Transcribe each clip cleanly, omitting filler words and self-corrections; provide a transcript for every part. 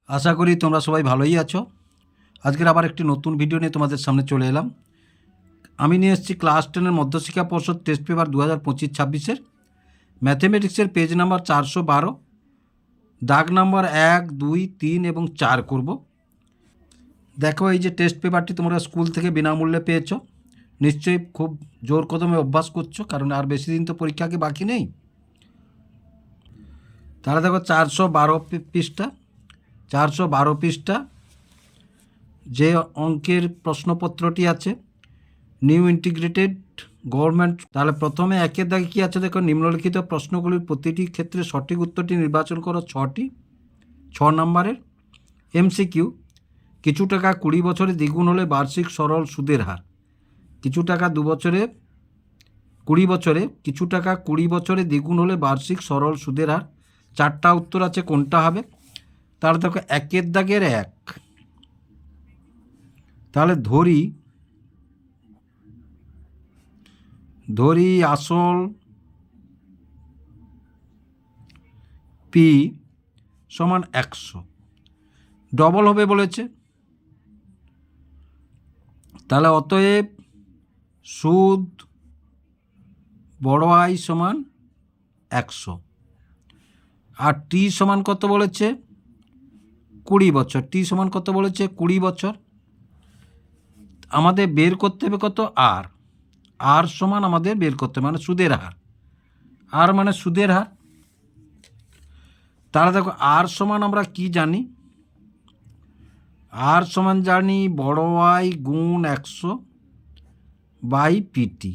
আশা করি তোমরা সবাই ভালোই আছো। আজকের আবার একটি নতুন ভিডিও নিয়ে তোমাদের সামনে চলে এলাম। আমি নিয়ে এসেছি ক্লাস 10-এর মধ্যশিক্ষা পর্ষদ টেস্ট পেপার 2025-26-এর ম্যাথমেটিক্সের পেজ নাম্বার 412, দাগ নাম্বার 1, 2, 3 এবং 4 করব। দেখো, এই যে টেস্ট পেপারটি তোমরা স্কুল থেকে বিনামূল্যে পেয়েছো, নিশ্চয়ই খুব জোর কদমে অভ্যাস করছো, কারণ আর বেশি দিন তো পরীক্ষাকে বাকি নেই। তাহলে দেখো 412 পৃষ্ঠা, 412 পৃষ্ঠা যে অঙ্কের প্রশ্নপত্রটি আছে, নিউ ইন্টিগ্রেটেড গভর্নমেন্ট। তাহলে প্রথমে একের দাগে কী আছে দেখো, নিম্নলিখিত প্রশ্নগুলির প্রতিটি ক্ষেত্রে সঠিক উত্তরটি নির্বাচন করো 6 নম্বরের। এমসিকিউ: কিছু টাকা 20 বছরে দ্বিগুণ হলে বার্ষিক সরল সুদের হার। কিছু টাকা 20 বছরে কিছু টাকা 20 বছরে দ্বিগুণ হলে বার্ষিক সরল সুদের হার। 4টা উত্তর আছে, কোনটা হবে? তাহলে দেখো একের দাগের 1, তাহলে ধরি আসল পি সমান 100, ডবল হবে বলেছে। তাহলে অতএব সুদ বড় আই সমান 100, আর টি সমান কত বলেছে? 20 বছর। টি সমান কত বলেছে? 20 বছর। আমাদের বের করতে হবে কত? আর সমান আমাদের বের করতে হবে মানে সুদের হার। আর মানে সুদের হার। তাহলে দেখো আর সমান আমরা কি জানি? আর সমান জানি বড় আই গুণ 100 বাই পিটি।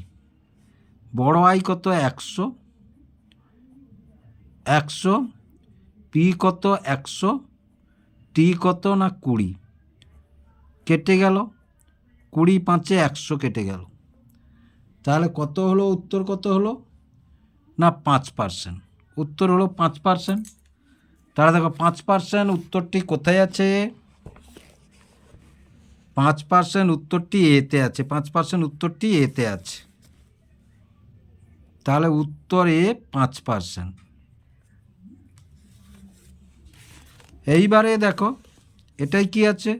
বড় আই কত? 100, পি কত? 100, টি কত? না 20। কেটে গেল, 20 5-এ 100 কেটে গেল। তাহলে কত হলো? উত্তর কত হলো? না 5%। উত্তর হলো 5%। তাহলে দেখো 5% উত্তরটি কোথায় আছে? 5% উত্তরটি এতে আছে। 5% উত্তরটি এতে আছে। তাহলে উত্তর এ 5%। এইবারে দেখো এটাই কি আছে,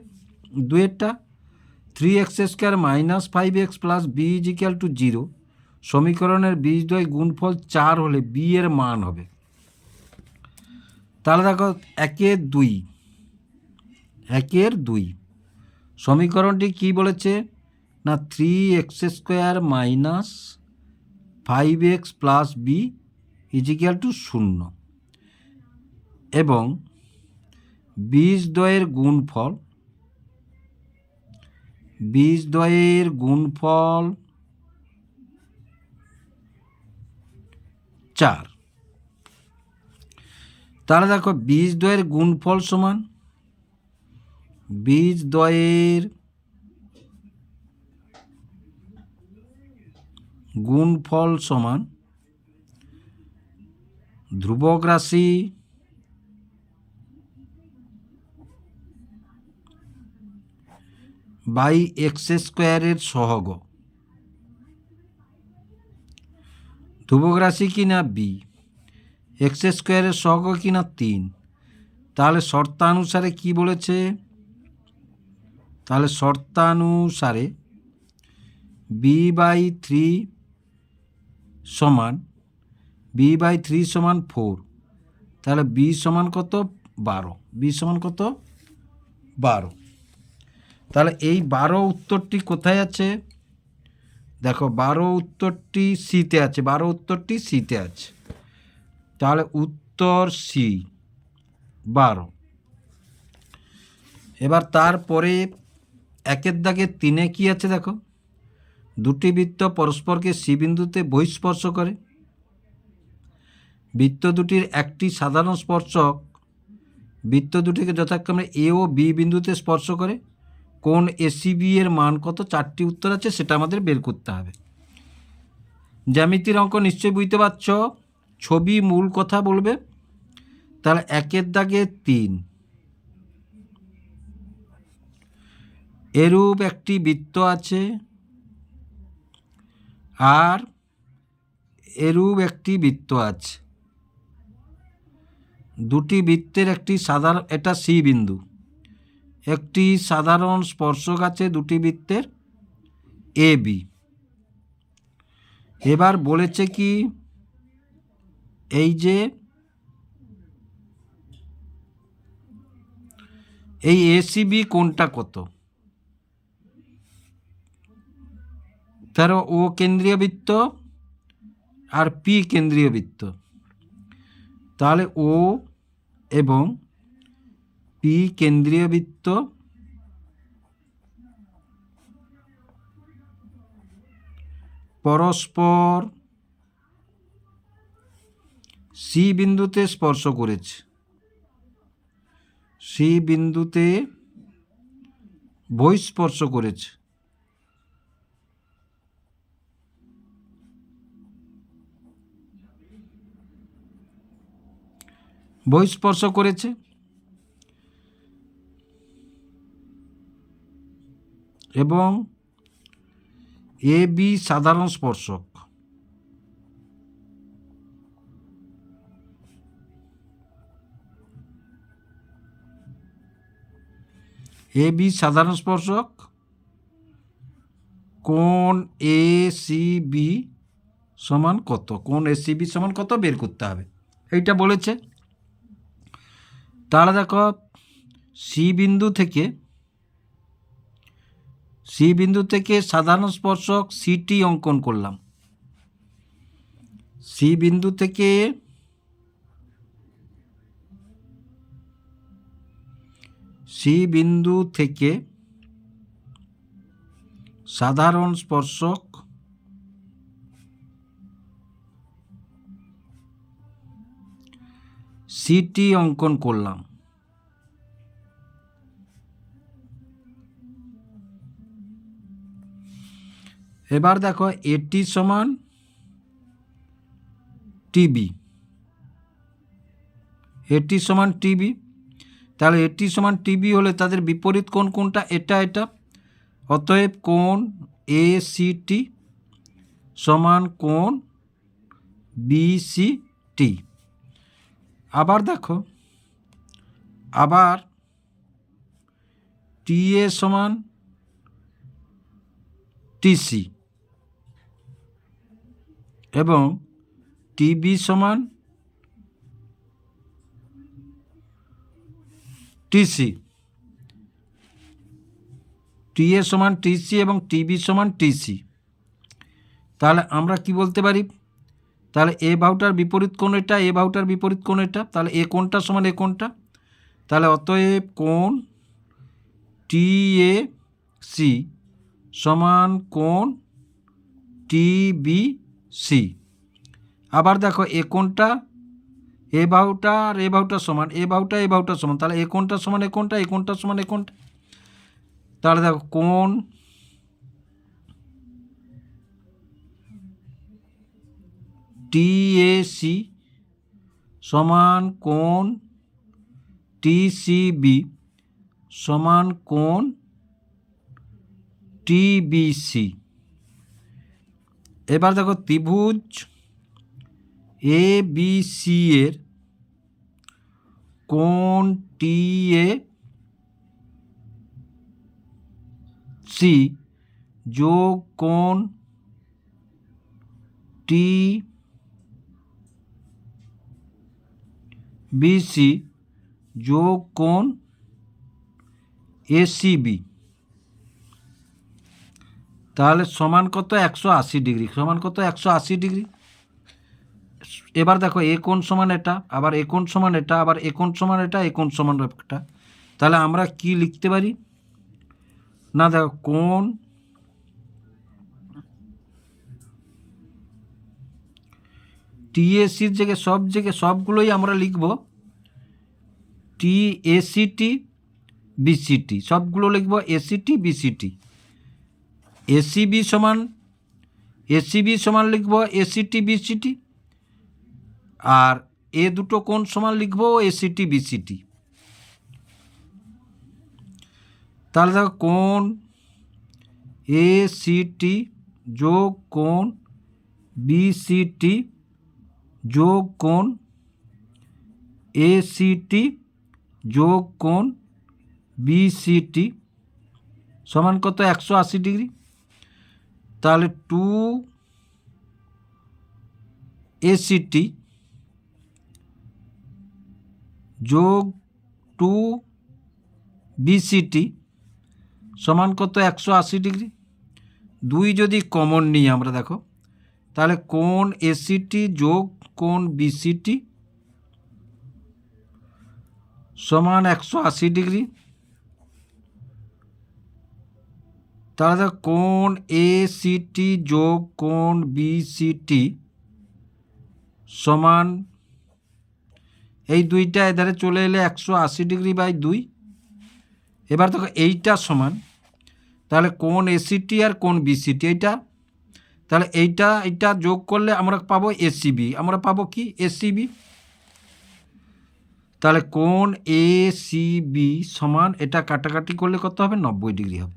দুয়েরটা। 3x² - 5x + b = 0 সমীকরণের বীজদ্বয় গুণফল 4 হলে b এর মান হবে। তাহলে দেখো একের দুই সমীকরণটি কি বলেছে? না 3x² - 5x + b = 0 এবং বীজদ্বয়ের গুণফল 4। তাহলে দেখো বীজদ্বয়ের গুণফল সমান ধ্রুবক রাশি বাই x² সহগ। ধ্রুবক রাশি কি না বি, x² সহগ কি না 3। তাহলে শর্তানুসারে কি বলেছে? তাহলে শর্তানুসারে b/3 সমান 4। তাহলে b সমান কত? 12। b সমান কত? 12। তাহলে এই 12 উত্তরটি কোথায় আছে? দেখো 12 উত্তরটি সিতে আছে। তাহলে উত্তর সি 12। এবার তারপরে একের দাগে 3-এ কি আছে দেখো, দুটি বৃত্ত পরস্পরকে সি বিন্দুতে বহিঃস্পর্শ করে। বৃত্ত দুটির একটি সাধারণ স্পর্শক বৃত্ত দুটিকে যথাক্রমে এ ও বি বিন্দুতে স্পর্শ করে। কোণ এসিবি এর মান কত? 4টি উত্তর আছে, সেটা আমাদের বের করতে হবে। জ্যামিতির অঙ্ক নিশ্চয়ই বুঝতে পারছ। ছবি মূল কথা বলবে। তাহলে একের দাগে 3, এরূপ একটি বৃত্ত আছে আর এরূপ একটি বৃত্ত আছে। দুটি বৃত্তের একটি সাধারণ, এটা সি বিন্দু, একটি সাধারণ স্পর্শক আছে দুটি বৃত্তের এ বি। এবার বলেছে কি এই যে এই এসিবি কোণটা কত, ধরো ও কেন্দ্রীয় বৃত্ত আর পি কেন্দ্রীয় বৃত্ত, তাহলে ও এবং পি কেন্দ্রীয় বৃত্ত পরস্পর সি বিন্দুতে স্পর্শ করেছে, সি বিন্দুতে বহিঃস্পর্শ করেছে। বহিঃস্পর্শ করেছে এবং এ বি সাধারণ স্পর্শক, এ বি সাধারণ স্পর্শক, কোণ এ সি বি সমান কত, কোণ এ সি বি সমান কত বের করতে হবে, এইটা বলেছে। তাহলে দেখো সি বিন্দু থেকে সাধারণ স্পর্শক সিটি অঙ্কন করলাম, সি বিন্দু থেকে সাধারণ স্পর্শক সিটি অঙ্কন করলাম। এবার দেখো এটি সমান টিবি, এটি সমান টিবি, তাহলে এটি সমান টিবি হলে তাদের বিপরীত কোণ কোনটা, এটা এটা, অতএব কোণ এ সি টি সমান কোণ বি সি টি। আবার দেখো, আবার টি এ সমান টিসি এবং টিবি সমান টিসি, টি এ সমান টিসি এবং টিবি সমান টিসি। তাহলে আমরা কি বলতে পারি, তাহলে এ বাহুটার বিপরীত কোণ এটা, এ বাহুটার বিপরীত কোণ এটা, তাহলে এ কোণটা সমান এ কোণটা, তাহলে অতএব কোণ টি এ সি সমান কোণ টি বি সি। আবার দেখো এ কোণটা এ বাহুটা আর এ বাহুটা সমান, এ বাহুটা এ বাহুটা সমান, তাহলে এ কোণটা সমান এ কোণটা, এ কোণটা সমান এ কোণটা, তাহলে দেখো কোণ টি এ সি সমান কোণ টি সি বি সমান কোণ টি বি সি। এবার দেখো ত্রিভুজ এ বি সি এর কোণ টি এ সি যোগ কোণ টি বি সি যোগ কোণ এ সি বি, তাহলে সমান কত 180 ডিগ্রি, সমান কত 180 ডিগ্রি। এবার দেখো এ কোণ সমান এটা, আবার এ কোণ সমান এটা, আবার এ কোণ সমান এটা, এ কোণ সমান এটা, তাহলে আমরা কি লিখতে পারি না, দেখো কোণ টিএসির জায়গায় সবগুলোই আমরা লিখব টি এসিটি বিসিটি, সবগুলো লিখব এসিটি বিসিটি। এসিবি সমান লিখব এসিটি বিসিটি, আর এ দুটো কোণ সমান লিখব এসিটি বিসিটি। তাহলে দেখো কোণ এসিটি যোগ কোণ বিসিটি যোগ কোণ ACT যোগ কোণ BCT সমান কত 180 ডিগ্রি। তাহলে 2ACT যোগ 2BCT সমান কত 180 ডিগ্রি। 2 যদি কমন নিই আমরা, দেখো তাহলে কোণ ACT যোগ কোণ BCT সমান 180 ডিগ্রি। তাহলে দেখো কোণ ACT যোগ কোণ BCT সমান, এই দুইটা এধারে চলে এলে 180 ডিগ্রি বাই 2। এবার দেখো এইটা সমান, তাহলে কোণ ACT আর কোণ BCT এইটা, তাহলে এইটা যোগ করলে আমরা পাবো ACB, আমরা পাবো কি ACB। তাহলে কোণ ACB সমান, এটা কাটাকাটি করলে কত হবে 90 ডিগ্রি হবে।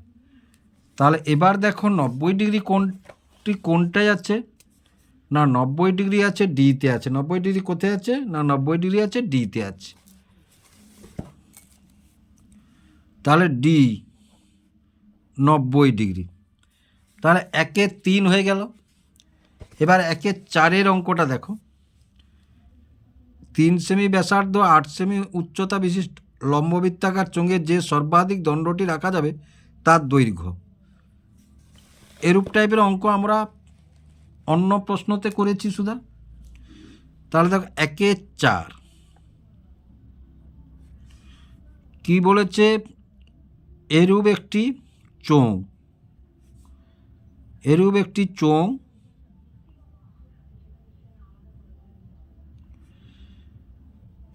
তাহলে এবার দেখো 90 ডিগ্রি কোনটায় আছে, না 90 ডিগ্রি আছে ডিতে আছে। 90 ডিগ্রি কোথায় আছে, না 90 ডিগ্রি আছে ডিতে আছে। তাহলে ডি 90 ডিগ্রি। তাহলে 1-এর 3 হয়ে গেল। এবার 1-এর 4-এর অঙ্কটা দেখো। 3 সেমি ব্যাসার্ধ 8 সেমি উচ্চতা বিশিষ্ট লম্ববৃত্তাকার চোঙে যে সর্বাধিক দণ্ডটি রাখা যাবে তার দৈর্ঘ্য। এরূপ টাইপের অঙ্ক আমরা অন্য প্রশ্নতে করেছি সুধা। তাহলে দেখো 1-এর 4 কি বলেছে, এরূপ একটি চোঙ, এরূপ একটি চোঙ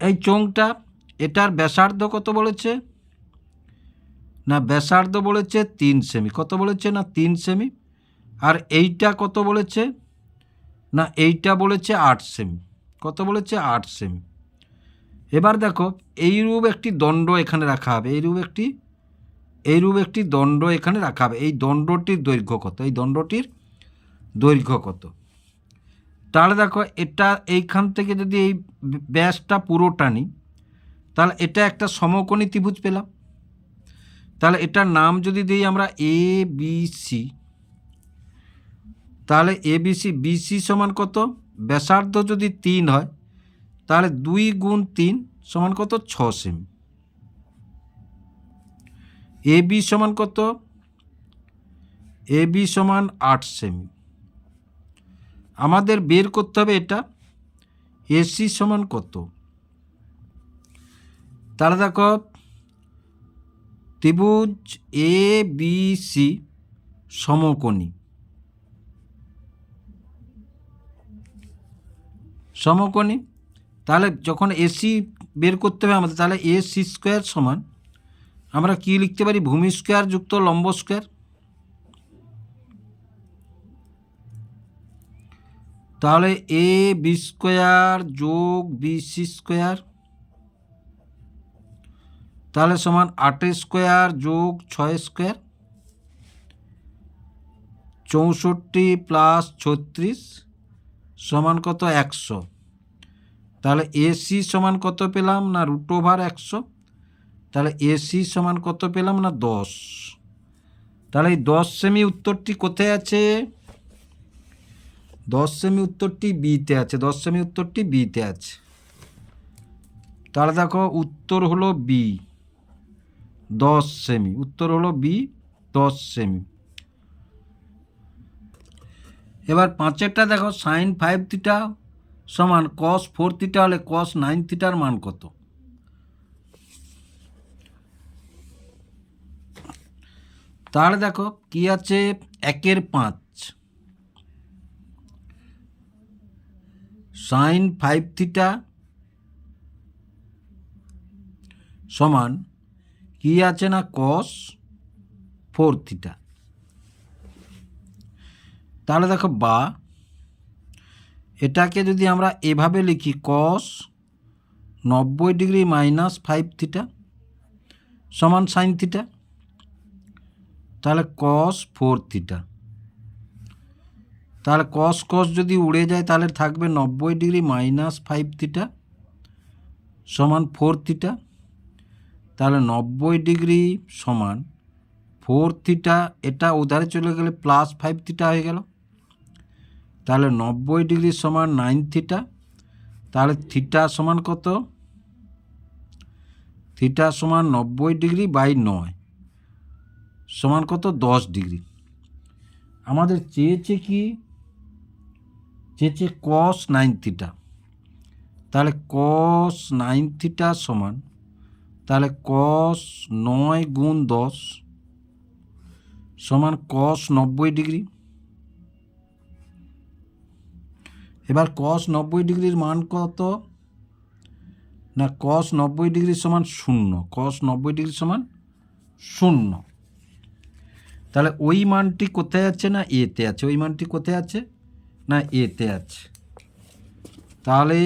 এই চোঙটা, এটার ব্যাসার্ধ কত বলেছে, না ব্যাসার্ধ বলেছে 3 সেমি। কত বলেছে, না 3 সেমি। আর এইটা কত বলেছে, না এইটা বলেছে 8 সেমি। কত বলেছে, 8 সেমি। এবার দেখো এইরূপ একটি দণ্ড এখানে রাখা হবে, এইরূপ একটি দণ্ড এখানে রাখা হবে। এই দণ্ডটির দৈর্ঘ্য কত, এই দণ্ডটির দৈর্ঘ্য কত। তাহলে দেখো এটা এইখান থেকে যদি এই ব্যাসটা পুরোটা নিই, তাহলে এটা একটা সমকোণী ত্রিভুজ পেলাম। তাহলে এটার নাম যদি দিই আমরা ABC, তাহলে BC সমান কত, ব্যাসার্ধ যদি 3 হয় তাহলে 2 গুণ 3 সমান কত 6 সেমি। AB সমান কত, AB সমান 8 সেমি। আমাদের বের করতে হবে এটা AC সমান কত। তাহলে দেখো ত্রিভুজ ABC সমকোণী, সমকোণী। তাহলে যখন AC বের করতে হবে আমাদের, তাহলে AC স্কোয়ার সমান আমরা কি লিখতে পারি, ভূমি স্কোয়ার যুক্ত লম্ব স্কোয়ার। তাহলে AB স্কোয়ার যোগ BC স্কোয়ার, তাহলে সমান 8 স্কোয়ার যোগ 6 স্কোয়ার, 64 প্লাস 36 সমান কত 100। তাহলে AC সমান কত পেলাম, না √100। তাহলে AC সমান কত পেলাম, না 10। তাহলে এই 10 সেমি উত্তরটি কোথায় আছে, 10 সেমি উত্তরটি বিতে আছে, 10 সেমি উত্তরটি বিতে আছে। তাহলে দেখো উত্তর হলো বি 10 সেমি, উত্তর হলো বি 10 সেমি। এবার 5-এরটা দেখো, sin 5 থিটা সমান cos 4 থিটা হলে cos 9 থিটার মান কত। তাহলে দেখো কি আছে, 1-এর 5 sin 5 থিটা সমান কি আছে, না cos 4 থিটা। তাহলে দেখো বা এটাকে যদি আমরা এভাবে লিখি, cos 90 ডিগ্রি মাইনাস 5 থিটা সমান sin থিটা, তাহলে cos 4 থিটা। তাহলে cos যদি উড়ে যায় তাহলে থাকবে 90 ডিগ্রি মাইনাস 5 থিটা সমান 4 থিটা, তাহলে 90 ডিগ্রি সমান 4 থিটা, এটা ওধারে চলে গেলে প্লাস 5 থিটা হয়ে গেল, তাহলে 90 ডিগ্রি সমান 9 থিটা, তাহলে থিটা সমান কত? থিটা সমান 90 ডিগ্রি বাই 9 সমান কত? 10 ডিগ্রি। আমাদের চেয়েছে কি? চেয়েছে cos 9 থিটা, তাহলে cos 9 থিটা সমান, তাহলে cos 9 গুণ 10 সমান cos 90 ডিগ্রি। এবার cos 90 ডিগ্রির মান কত? না, cos 90 ডিগ্রি সমান 0, cos 90 ডিগ্রি সমান 0। তাহলে ওই মানটি কোথায় আছে? না এতে আছে। ওই মানটি কোথায় আছে? না এতে আছে। তাহলে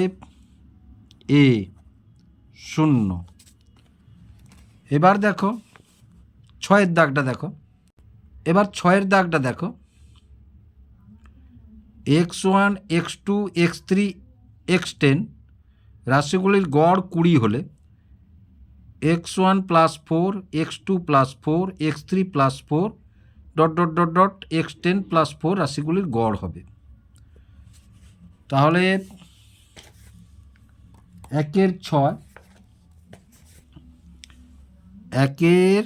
এ 0। এবার দেখো 6-এর দাগটা দেখো। এবার 6-এর দাগটা দেখো, x1 x2 x3 x10 রাশিগুলির গড় 20 হলে x1 plus 4 x2 plus 4 x3 plus 4 dot dot dot dot x10 plus 4 রাশিগুলির গড় হবে। তাহলে 1-এর 6, 1-এর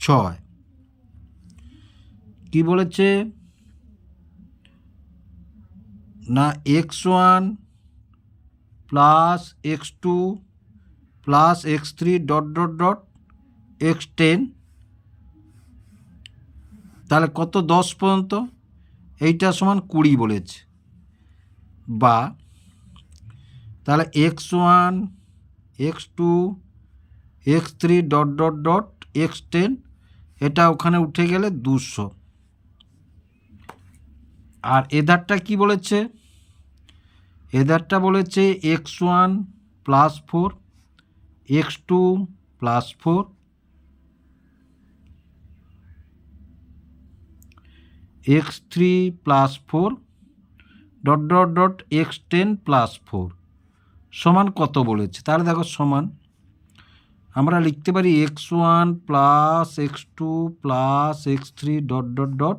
6 কি বলেছে? না x1 plus x2 plus x3 dot dot dot x10, তাহলে কত? 10 পর্যন্ত, এইটা সমান 20 বলেছে। বা তাহলে x1 x2 x3 dot dot dot x10, এটা ওখানে উঠে গেলে 200। আর এধারটা কি বলেছে? এধারটা বলেছে x1 plus 4 x2 plus 4 x3 plus 4 dot dot dot x10 plus 4 সমান কত বলেছে? তাহলে দেখো সমান আমরা লিখতে পারি x1 plus x2 plus x3 dot dot dot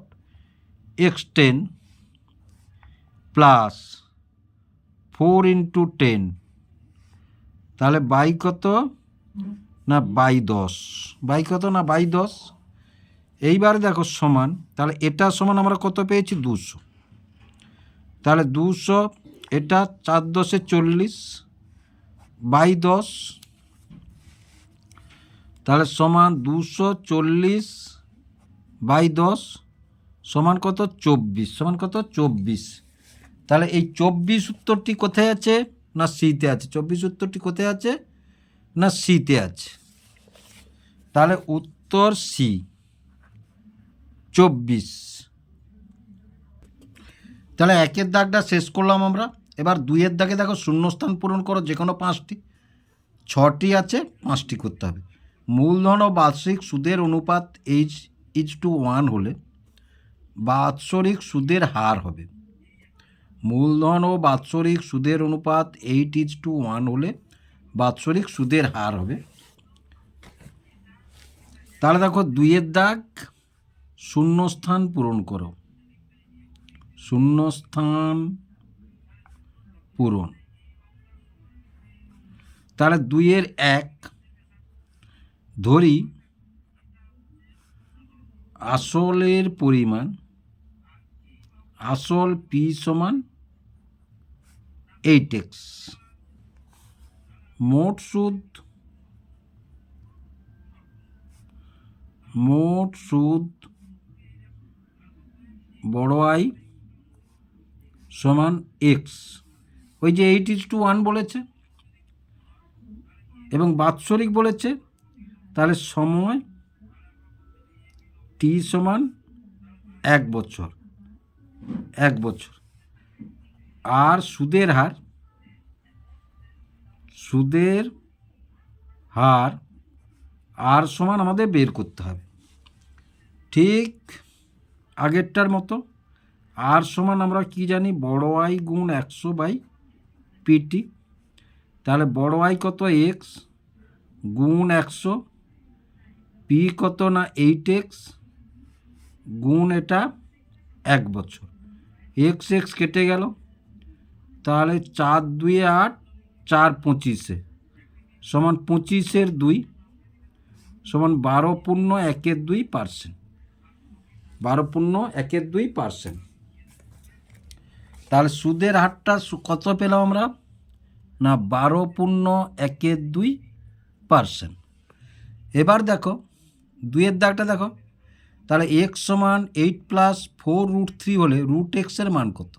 x10 plus 4 into 10, তাহলে বাই কত? না বাই 10। বাই কত? না বাই 10। এইবার দেখো সমান, তাহলে এটা সমান আমরা কত পেয়েছি? 200। তাহলে 200, এটা 4 10 40 বাই 10, তাহলে সমান 240 বাই 10 সমান কত? 24। সমান কত? 24। তাহলে এই 24 উত্তরটি কোথায় আছে? না সিতে আছে। 24 উত্তরটি কোথায় আছে? না সিতে আছে। তাহলে উত্তর সি 24। তাহলে 1-এর দাগটা শেষ করলাম আমরা। এবার 2-এর দাগে দেখো শূন্যস্থান পূরণ করো, যে কোনো 5টি। 6টি আছে, 5টি করতে হবে। মূলধন ও বার্ষিক সুদের অনুপাত 8:1 হলে বাৎসরিক সুদের হার হবে। মূলধন ও বাৎসরিক সুদের অনুপাত 8:1 হলে বাৎসরিক সুদের হার হবে। তাহলে দেখো 2-এর দাগ শূন্যস্থান পূরণ করো। শূন্যস্থান পূরণ। তাহলে 2-এর 1 ধরি আসলের পরিমাণ, আসল পি সমান 8x, মোট সুদ বড় আই সমান x, ওই যে 8:1 বলেছে এবং বাৎসরিক বলেছে, তাহলে সময় টি সমান 1 বছর। 1 বছর। আর সুদের হার আর সমান আমাদের বের করতে হবে ঠিক আগেরটার মতো। আর সমান আমরা কি জানি? বড় আই গুণ 100 বাই পিটি। তাহলে বড় আই কত এক্স গুণ 100, পি কত না 8x গুণ এটা 1 বছর, এক্স এক্স কেটে গেল, তাহলে 4 2 8, 4 25 সমান 25/2 সমান 12.1/2%, 12.1/2%। তাহলে সুদের হারটা কত পেলাম আমরা না 12.1/2%। এবার দেখো 2-এর দাগটা দেখো, তাহলে x সমান 8 + 4√3 হলে √x-এর মান কত,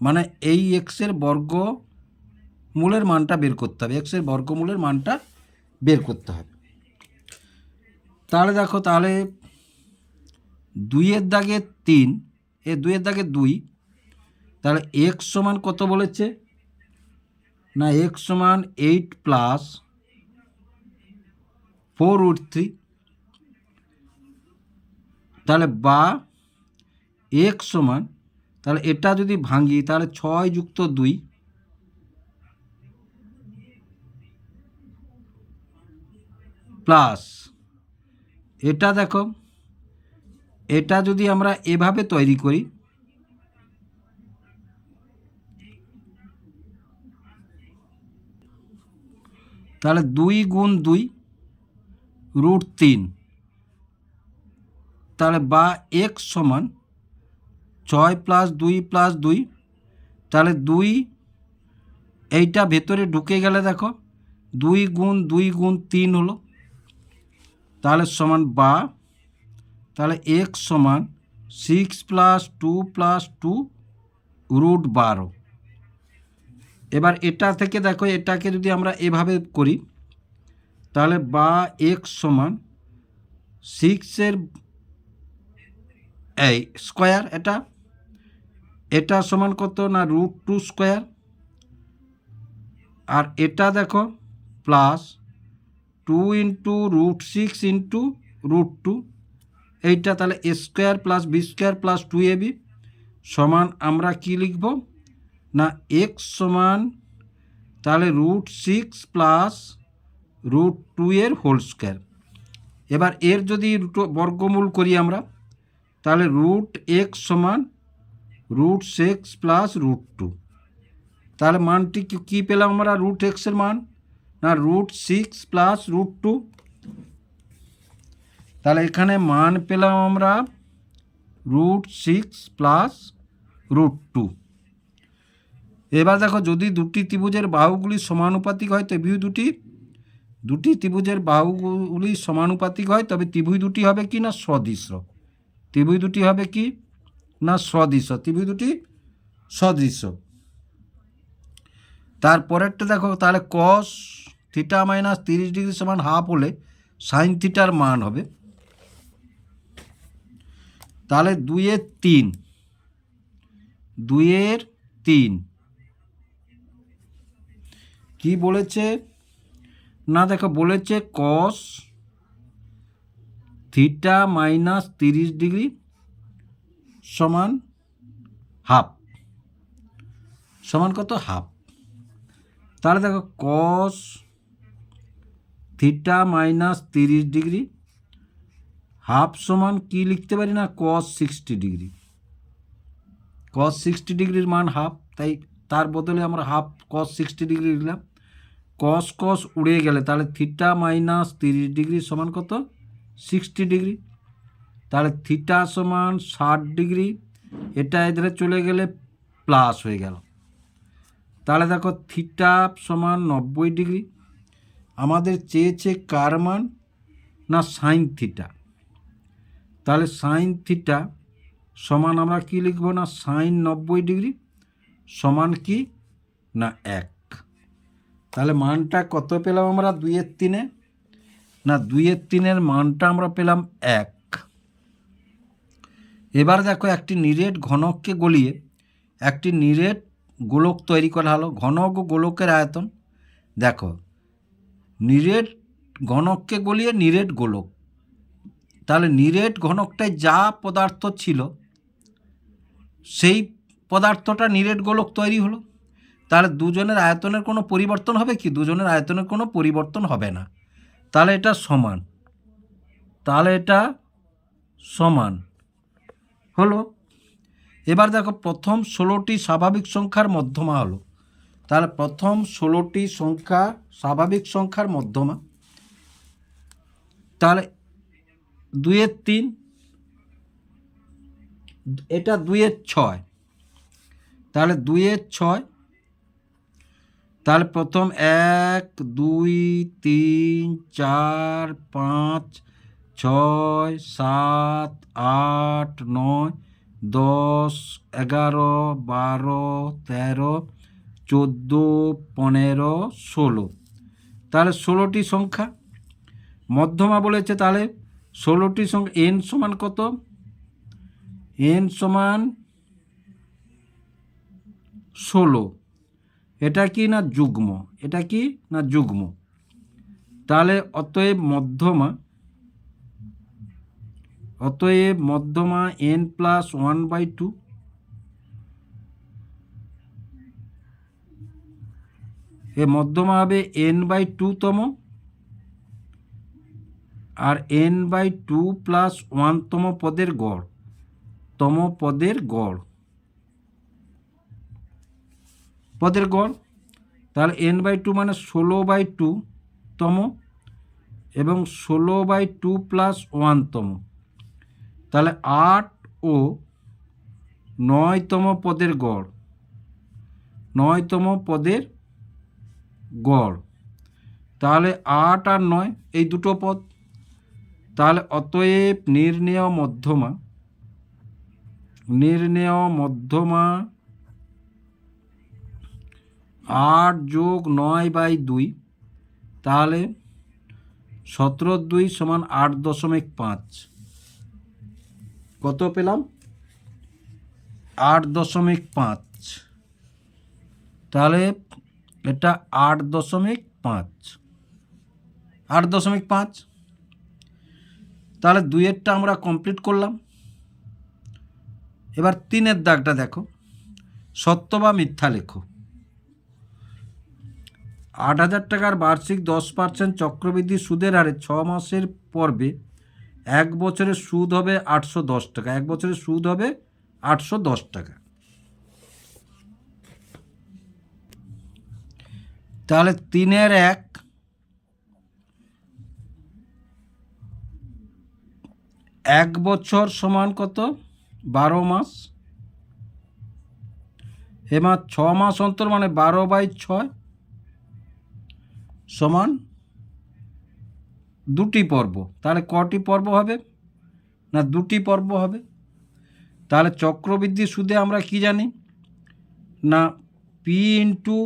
মানে এই x-এর বর্গমূলের মানটা বের করতে হবে, x-এর বর্গমূলের মানটা বের করতে হবে। তাহলে দেখো, তাহলে 2-এর দাগে 3, 2-এর দাগে 2, তাহলে x সমান কত বলেছে না x সমান 8 + 4√3, তাহলে বা x সমান, তাহলে এটা যদি ভাঙি তাহলে 6 + 2 প্লাস এটা দেখো, এটা যদি আমরা এভাবে তৈরি করি তাহলে 2 গুণ 2 √3, তাহলে বা x সমান 6 + 2 + 2, তাহলে 2 এইটা ভেতরে ঢুকে গেলে দেখো 2 গুণ 2 গুণ 3 হলো, তাহলে সমান বা, তাহলে x সমান 6 + 2 + 2 √12। এবার এটা থেকে দেখো, এটাকে যদি আমরা এভাবে করি তাহলে বা x সমান 6-এর এই স্কোয়ার, এটা সমান কত না √2², আর এটা দেখো প্লাস 2 × √6 × √2, এইটা তাহলে a² + b² + 2ab সমান আমরা কি লিখব না x সমান তাহলে √6 + √2 হোল স্কোয়ার। এবার এর যদি বর্গমূল করি আমরা তাহলে √x সমান √6 + √2, তাহলে মানটি কি পেলাম আমরা √x-এর মান না √6 + √2, তাহলে এখানে মান পেলাম আমরা √6 + √2। এবার দেখো, যদি দুটি ত্রিভুজের বাহুগুলি সমানুপাতিক হয় তবে দুটি ত্রিভুজের বাহুগুলি সমানুপাতিক হয় তবে ত্রিভুজ দুটি হবে কি না সদৃশ্য, ত্রিভুজ দুটি হবে কি না সদৃশ্য, ত্রিভুজ দুটি সদৃশ্য। তারপরেরটা দেখো, তাহলে cos θ - 30° সমান হাফ হলে sin θ-র মান হবে, তাহলে 2-এর 3 কি বলেছে না দেখো, বলেছে cos θ - 30° সমান হাফ, সমান কত হাফ। তাহলে দেখো cos θ - 30° হাফ সমান কি লিখতে পারি না cos 60°, cos 60°-র মান হাফ, তাই তার বদলে আমরা হাফ cos 60° লিখলাম। cos উড়ে গেলে তাহলে θ - 30° সমান কত 60°, তাহলে θ সমান 60°, এটা এধারে চলে গেলে প্লাস হয়ে গেল, তাহলে দেখো θ সমান 90°। আমাদের চেয়েছে কার মান না sin θ, তাহলে sin θ সমান আমরা কি লিখব না sin 90° সমান কি না 1, তাহলে মানটা কত পেলাম আমরা 2-এর 3-এ না 2-এর 3-এর মানটা আমরা পেলাম 1। এবার দেখো, একটি নিরেট ঘনককে গলিয়ে একটি নিরেট গোলক তৈরি করা হলো। ঘনক ও গোলকের আয়তন দেখো, নিরেট ঘনককে গলিয়ে নিরেট গোলক, তাহলে নিরেট ঘনকটায় যা পদার্থ ছিল সেই পদার্থটা নিরেট গোলক তৈরি হলো, তাহলে দুজনের আয়তনের কোনো পরিবর্তন হবে কি? দুজনের আয়তনের কোনো পরিবর্তন হবে না। তাহলে এটা সমান, তাহলে এটা সমান হলো। এবার দেখো প্রথম 16টি স্বাভাবিক সংখ্যার মধ্যমা হলো। তাহলে প্রথম 16টি সংখ্যা স্বাভাবিক সংখ্যার মধ্যমা, তাহলে 2-এর 3, এটা 2-এর 6, তাহলে 2-এর 6, তাহলে প্রথম 1 2 3 4 5 6 7 8 9 10 11 12 13 14 15 16, তাহলে 16টি সংখ্যা মধ্যমা বলেছে। তাহলে 16টি সংখ্যা n সমান কত? n সমান 16। এটা কি না যুগ্ম? এটা কি না যুগ্ম? তাহলে অতএব মধ্যমা n প্লাস 1/2, এ মধ্যমা হবে n/2 তম, আর n/2 প্লাস 1 তম পদের গড়, তম পদের গড়, পদের গড়। তাহলে n/2 মানে 16/2 তম এবং 16/2 প্লাস 1 তম, তাহলে 8 ও 9 তম পদের গড়, 9 তম পদের গড়। তাহলে 8 আর 9 এই দুটো পদ। তাহলে অতএব নির্ণেয় মধ্যমা 8 যোগ 9/2, তাহলে 17/2 সমান 8.5। কত পেলাম? 8.5। তাহলে এটা 8.5। তাহলে 2-এরটা আমরা কমপ্লিট করলাম। এবার 3-এর দাগটা দেখো, সত্য বা মিথ্যা লেখো। 8,000 টাকার বার্ষিক 10% চক্রবৃদ্ধি সুদের হারে 6 মাসের পর্বে 1 বছরের সুদ হবে 810 টাকা। 1 বছরের সুদ হবে 810 টাকা। তাহলে 3-এর 1 বছর সমান কত? 12 মাস। এবার 6 মাস অন্তর মানে 12/6 সমান 2টি পর্ব। তাহলে কটি পর্ব হবে? না 2টি পর্ব হবে। তাহলে চক্রবৃদ্ধি সুদে আমরা কি জানি? না p into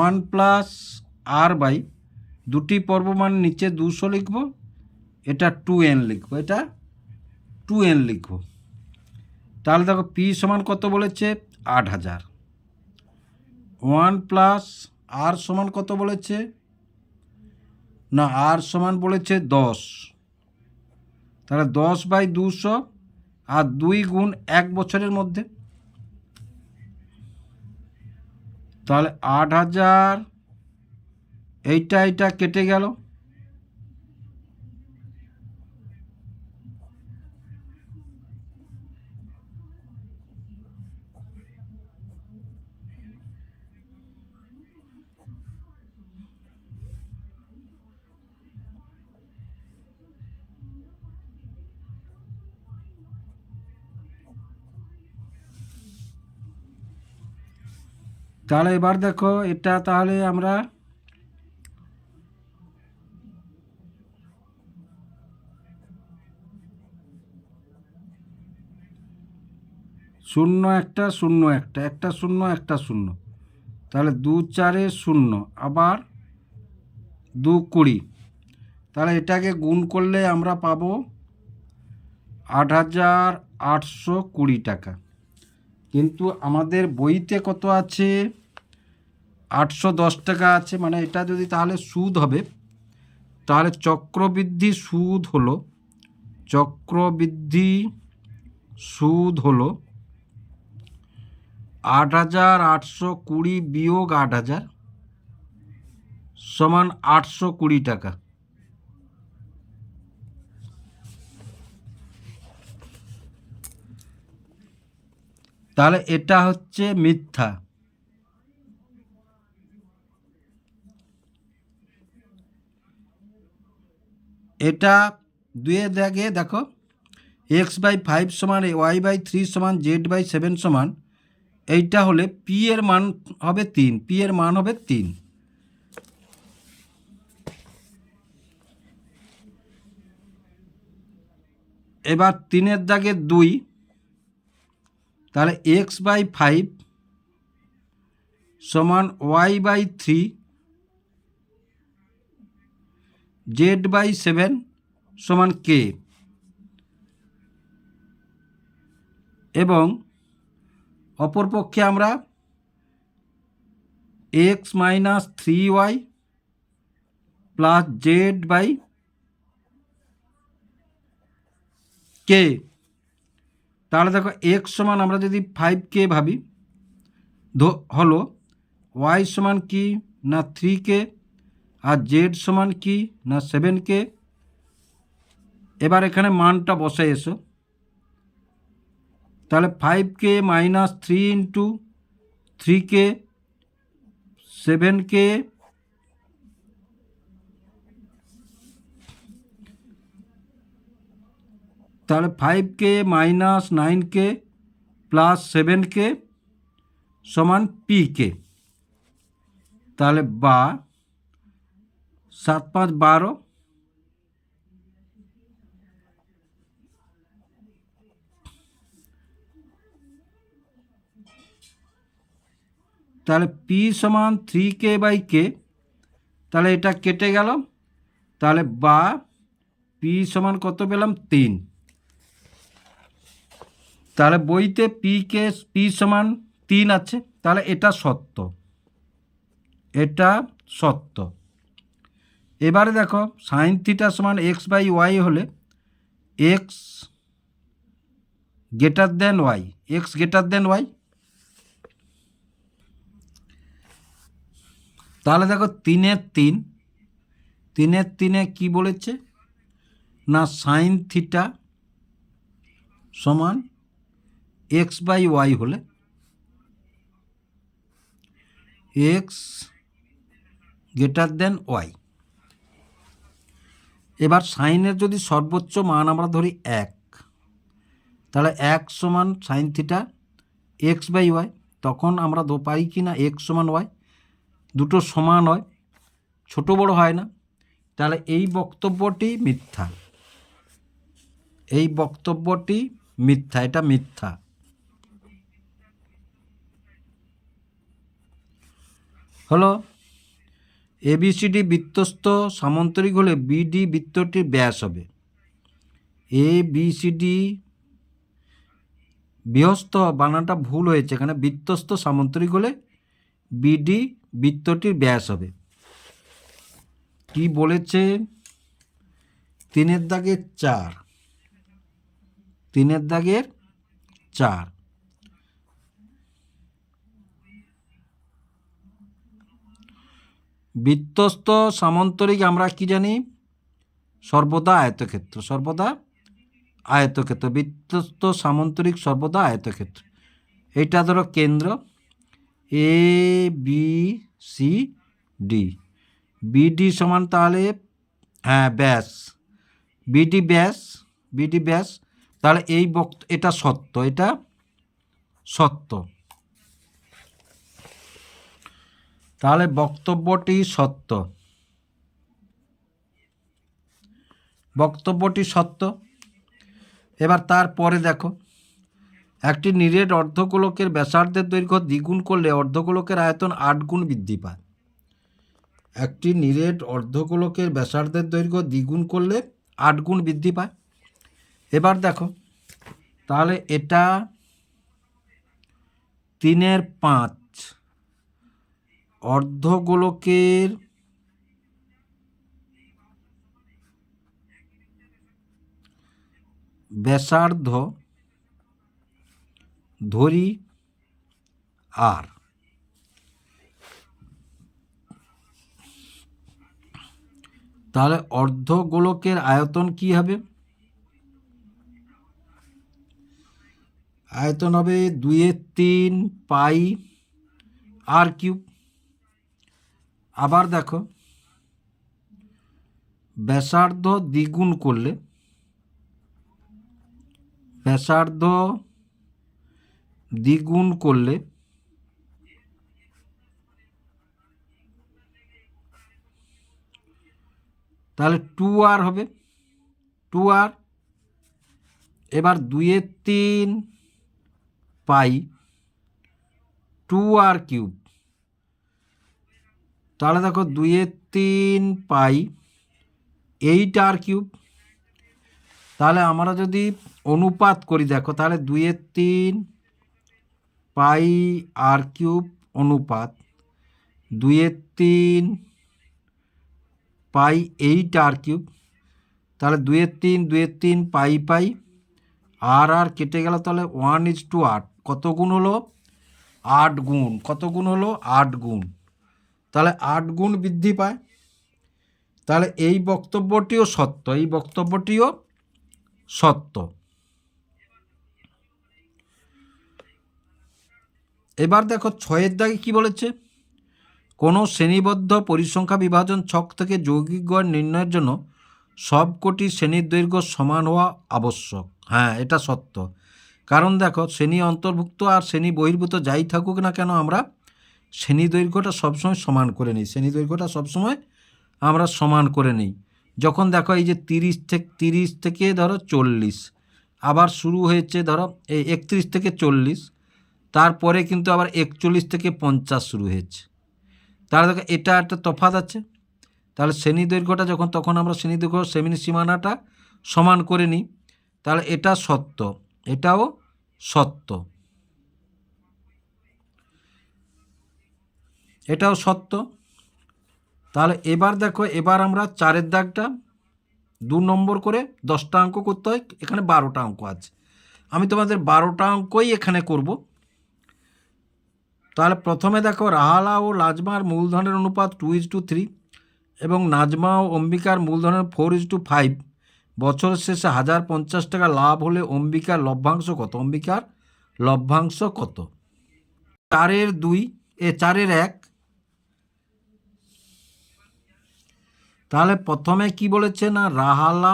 1 plus r by 2টি পর্ব মানে নিচে 200 লিখব, এটা 2n লিখব, এটা 2n লিখব। তাহলে দেখো p সমান কত বলেছে? 8,000। 1 প্লাস r সমান কত বলেছে? না r সমান বলেছে 10। তাহলে 10/200 আর 2 গুণ 1 বছরের মধ্যে, তাহলে 8,000, এইটা কেটে গেল। তাহলে এবার দেখো এটা, তাহলে আমরা শূন্য একটা শূন্য একটা শূন্য একটা শূন্য, তাহলে 2 4 0, আবার 2 20। তাহলে এটাকে গুণ করলে আমরা পাবো 8,820 টাকা। কিন্তু আমাদের বইতে কত আছে? 810 টাকা আছে। মানে এটা যদি তাহলে সুদ হবে, তাহলে চক্রবৃদ্ধি সুদ হলো 8,000 8,820 বিয়োগ 8,000 সমান 820 টাকা। তাহলে এটা হচ্ছে মিথ্যা। এটা 2 দাগে দেখো x/5 সমান y/3 সমান z/7 সমান, এইটা হলে পি এর মান হবে 3, পি এর মান হবে 3। এবার 3 দাগে 2, তাহলে x/5 সমান y/3 z/7 সমান k, এবং অপরপক্ষে আমরা x - 3y প্লাস z/k, তাহলে দেখো x সমান আমরা যদি 5k ভাবি হলো, y সমান কি না 3k, আর z সমান কি না 7k। এবার এখানে মানটা বসাই এসো, তাহলে 5k - 3 ইন্টু 3k 7k, তাহলে 5k - 9k প্লাস 7k সমান pk। তাহলে বা 7 5 12, তাহলে p সমান 3k/k, তাহলে এটা কেটে গেল, তাহলে বা p সমান কত পেলাম 3। তাহলে বইতে p সমান 3 আছে, তাহলে এটা সত্য, এটা সত্য। এবারে দেখো সাইন থিটা সমান x/y হলে x greater than y, x greater than y। তাহলে দেখো 3 3 কি বলেছে না সাইন থিটা সমান x/y হলে x গ্রেটার দেন y। এবার সাইনের যদি সর্বোচ্চ মান আমরা ধরি 1, তাহলে 1 সমান সাইন থিটা x/y, তখন আমরা পাই কি না x সমান y, দুটো সমান হয়, ছোট বড় হয় না। তাহলে এই বক্তব্যটি মিথ্যা, এই বক্তব্যটি মিথ্যা, এটা মিথ্যা হলো। ABCD বৃত্তস্থ সামান্তরিক হলে BD বৃত্তটির ব্যাস হবে। ABCD বৃহস্ত, বানানটা ভুল হয়েছে, এখানে বৃত্তস্থ সামান্তরিক হলে BD বৃত্তটির ব্যাস হবে। কি বলেছে 3 দাগের 4, 3 দাগের 4, বৃত্তস্থ সামান্তরিক আমরা কি জানি সর্বদা আয়তক্ষেত্র, সর্বদা আয়তক্ষেত্র, বৃত্তস্থ সামান্তরিক সর্বদা আয়তক্ষেত্র। এটা ধরো কেন্দ্র ABCD, BD সমান তাহলে হ্যাঁ ব্যাস, BD ব্যাস, তাহলে এই এটা সত্য, এটা সত্য, তাহলে বক্তব্যটি সত্য, বক্তব্যটি সত্য। এবার তারপরে দেখো একটি নিরেট অর্ধগোলকের ব্যাসার্ধের দৈর্ঘ্য দ্বিগুণ করলে অর্ধগোলকের আয়তন 8 গুণ বৃদ্ধি পায়। একটি নিরেট অর্ধগোলকের ব্যাসার্ধের দৈর্ঘ্য দ্বিগুণ করলে 8 গুণ বৃদ্ধি পায়। এবার দেখো তাহলে এটা 3/5 অর্ধগোলকের ব্যাসার্ধ ধরি আর। তাহলে অর্ধগোলকের আয়তন কি হবে? আয়তন হবে 2/3 পাই আর কিউব। আবার দেখো, ব্যাসার্ধ দ্বিগুণ করলে, ব্যাসার্ধ দ্বিগুণ করলে তাহলে 2r হবে, 2r। এবার 2/3 পাই 2r কিউব। তাহলে দেখো 2/3 পাই 8r কিউব। তাহলে আমরা যদি অনুপাত করি, দেখো তাহলে 2/3 পাই আর কিউব অনুপাত 2/3 পাই 8r কিউব। তাহলে 2/3 পাই পাই আর আর কেটে গেল, তাহলে 1:8। কত গুণ হলো? 8 গুণ। কত গুণ হলো? 8 গুণ। তাহলে 8 গুণ বৃদ্ধি পায়। তাহলে এই বক্তব্যটিও সত্য, এই বক্তব্যটিও সত্য। এবার দেখো 6-এর দাগে কি বলেছে? কোনো শ্রেণীবদ্ধ পরিসংখ্যা বিভাজন ছক থেকে যৌগিক গড় নির্ণয়ের জন্য সবকটি শ্রেণীর দৈর্ঘ্য সমান হওয়া আবশ্যক। হ্যাঁ, এটা সত্য। কারণ দেখো, শ্রেণী অন্তর্ভুক্ত আর শ্রেণী বহির্ভূত যাই থাকুক না কেন, আমরা শ্রেণী দৈর্ঘ্যটা সবসময় সমান করে নিই। শ্রেণী দৈর্ঘ্যটা সবসময় আমরা সমান করে নিই। যখন দেখো এই যে 30 থেকে ধরো 40, আবার শুরু হয়েছে ধরো এই 31 থেকে 40, তারপরে কিন্তু আবার 41 থেকে 50 শুরু হয়েছে। তাহলে দেখো এটা একটা তফাৎ আছে। তাহলে শ্রেণী দৈর্ঘ্যটা যখন, তখন আমরা শ্রেণী দৈর্ঘ্য শ্রেণী সীমানাটা সমান করে নিই। তাহলে এটা সত্য, এটাও সত্য, এটাও সত্য। তাহলে এবার দেখো, এবার আমরা 4-এর দাগটা 2 নম্বর করে 10টা অঙ্ক করতে হয়। এখানে 12টা অঙ্ক আছে, আমি তোমাদের 12টা অঙ্কই এখানে করব। তাহলে প্রথমে দেখো, রাহালা ও লাজমার মূলধনের অনুপাত 2:3 এবং নাজমা ও অম্বিকার মূলধনের 4:5। বছরের শেষে 1050 টাকা লাভ হলে অম্বিকার লভ্যাংশ কত? অম্বিকার লভ্যাংশ কত? 4-এর 1। তাহলে প্রথমে কি বলেছে না, রাহালা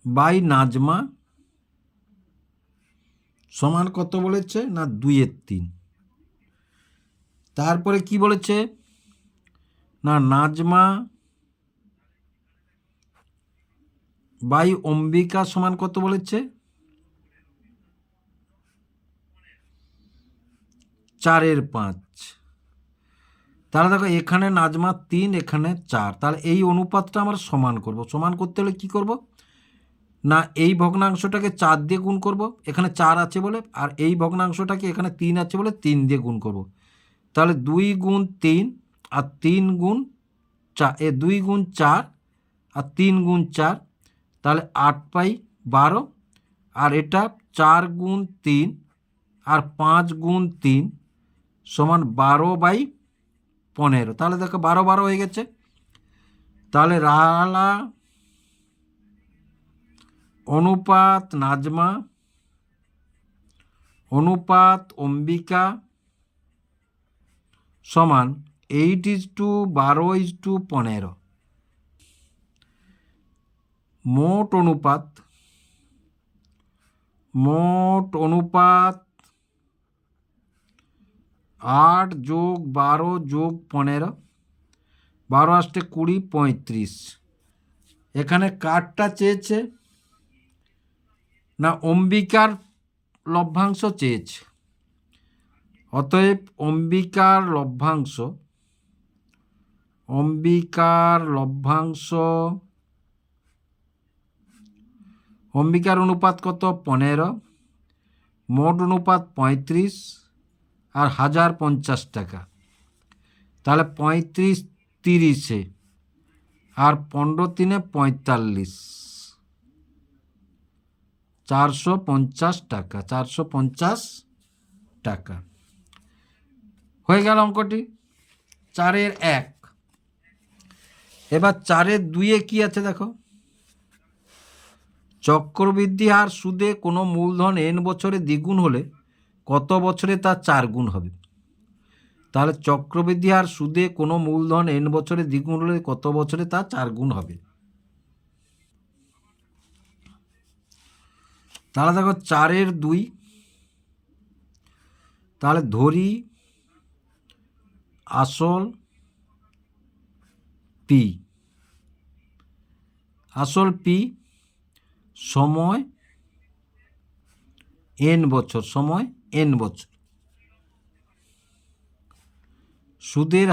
বাই নাজমা সমান কত বলেছে না 2/3। তারপরে কি বলেছে না, নাজমা বাই অম্বিকা সমান কত বলেছে? 4/5। তাহলে দেখো, এখানে নাজমা 3, এখানে 4। তাহলে এই অনুপাতটা আমরা সমান করব। সমান করতে হলে কি করব না, এই ভগ্নাংশটাকে 4 দিয়ে গুণ করব, এখানে 4 আছে বলে, আর এই ভগ্নাংশটাকে এখানে 3 আছে বলে 3 দিয়ে গুণ করব। তাহলে 2 গুণ 3 আর 3 গুণ 4, 2 গুণ 4 আর 3 গুণ 4, তাহলে 8 পাই 12। আর এটা 4 গুণ 3 আর 5 গুণ 3 সমান 12/15। তাহলে দেখো 12 হয়ে গেছে। তাহলে রাহালা অনুপাত নাজমা অনুপাত অম্বিকা সমান 8:12:15। মোট অনুপাত 8 যোগ 12 যোগ 15, 12 আসতে 20, 35। এখানে কারটা চেয়েছে না, অম্বিকার লভ্যাংশ চেয়েছে। অতএব অম্বিকার অনুপাত কত? 15। মোট অনুপাত 35 আর 1050 টাকা। তাহলে 35 30-এ আর 15 3-এ 45। 450 টাকা, 450 টাকা। হয়ে গেল অঙ্কটি 4-এর 1। এবার 4-এর 2-এ কি আছে দেখো, চক্রবৃদ্ধি হার সুদে কোনো মূলধন n বছরে দ্বিগুণ হলে কত বছরে তার 4 গুণ হবে? তাহলে চক্রবৃদ্ধি হার সুদে কোনো মূলধন n বছরে দ্বিগুণ হলে কত বছরে তার 4 গুণ হবে? তাহলে দেখো 4-এর 2, তাহলে ধরি আসল পি, আসল পি সময় n বছর, সময় n বছর, সুদের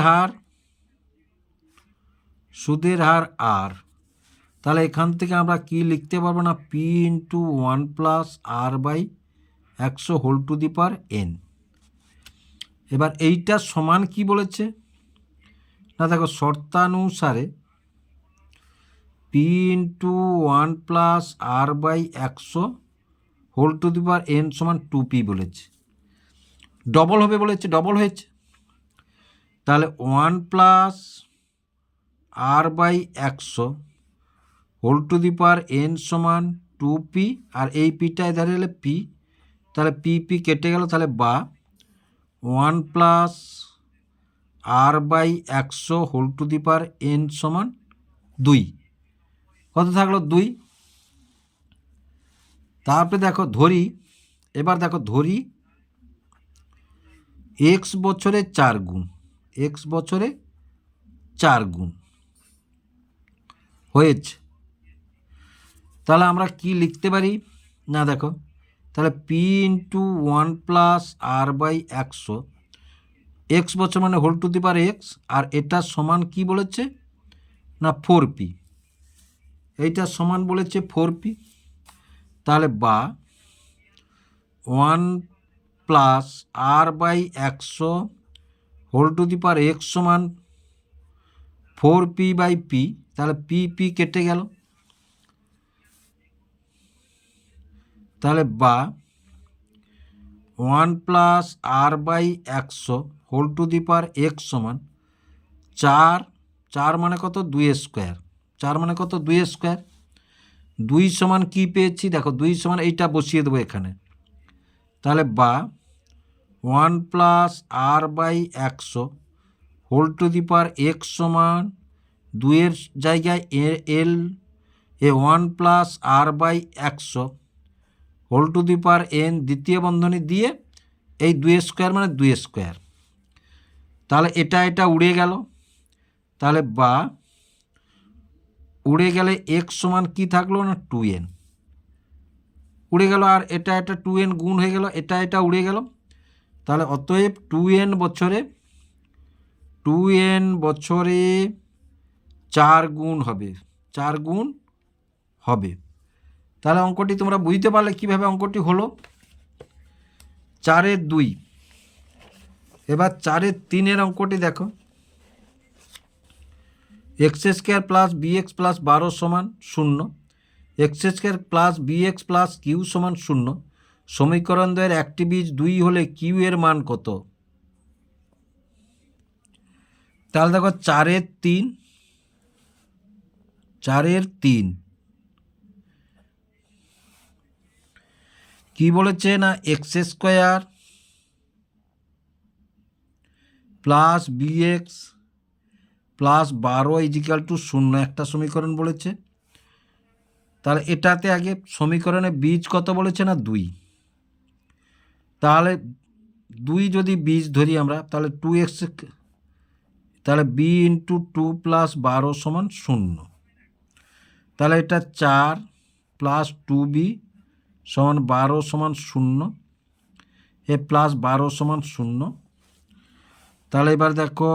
হার আর। তাহলে এখান থেকে আমরা কি লিখতে পারবো না, P into 1+r/100 whole to the power n। এবার এইটা সমান কি বলেছে না, দেখো শর্তানুসারে P into 1+r/100 whole to the power n সমান 2p বলেছে। ডবল হবে বলেছে, ডবল হয়েছে। তাহলে 1+r/100 whole to the power n সমান 2p, আর এই পিটা এধারে হলে পি, তাহলে পি কেটে গেল, তাহলে বা 1+r/100 whole to the power n সমান 2। কত থাকলো 2। তারপরে দেখো ধরি, এবার দেখো ধরি x বছরে 4 গুণ, x বছরে 4 গুণ হয়েছে। তাহলে আমরা কি লিখতে পারি না, দেখো তাহলে পি ইন্টু 1+r/100, এক্স বছর মানে whole to the power x, আর এটা সমান কি বলেছে না 4p, এইটা সমান বলেছে 4p। তাহলে বা 1+r/100 whole to the power x সমান 4p/p, তাহলে পি কেটে গেল, তাহলে বা 1+r/100 whole to the power x সমান 4 মানে কত 2 স্কোয়ার, 4 মানে কত 2 স্কোয়ার। 2 সমান কি পেয়েছি দেখো, 2 সমান এইটা বসিয়ে দেবো এখানে, তাহলে বা 1+r/100 whole to the power x সমান 2-এর জায়গায় এল 1+r/100 whole to the power n দ্বিতীয় বন্ধনী দিয়ে এই 2 স্কোয়ার মানে 2 স্কোয়ার। তাহলে এটা উড়ে গেল, তাহলে বা উড়ে গেলে এক্স সমান কি থাকলো না 2n উড়ে গেল, আর এটা 2n গুণ হয়ে গেল, এটা উড়ে গেল। তাহলে অতএব 2n বছরে 4 গুণ হবে, 4 গুণ হবে। তাহলে অঙ্কটি তোমরা বুঝতে পারলে কিভাবে অঙ্কটি হলো 4-এর 2। এবার 4-এর 3-এর অঙ্কটি দেখো, x² + bx + 12 সমান 0, x² + bx + q সমান 0, সমীকরণ দ্বয়ের একটি বীজ 2 হলে কিউ এর মান কত? তাহলে দেখো 4-এর 3 কি বলেছে না, x² + bx + 12 = 0 একটা সমীকরণ বলেছে। তাহলে এটাতে আগে সমীকরণে বীজ কত বলেছে না 2, তাহলে 2 যদি বীজ ধরি আমরা, তাহলে 2x, তাহলে b ইন্টু 2 + 12 সমান 0। তাহলে এটা 4 + 2b সমান 12 সমান 0, এ + 12 সমান 0। তাহলে এবার দেখো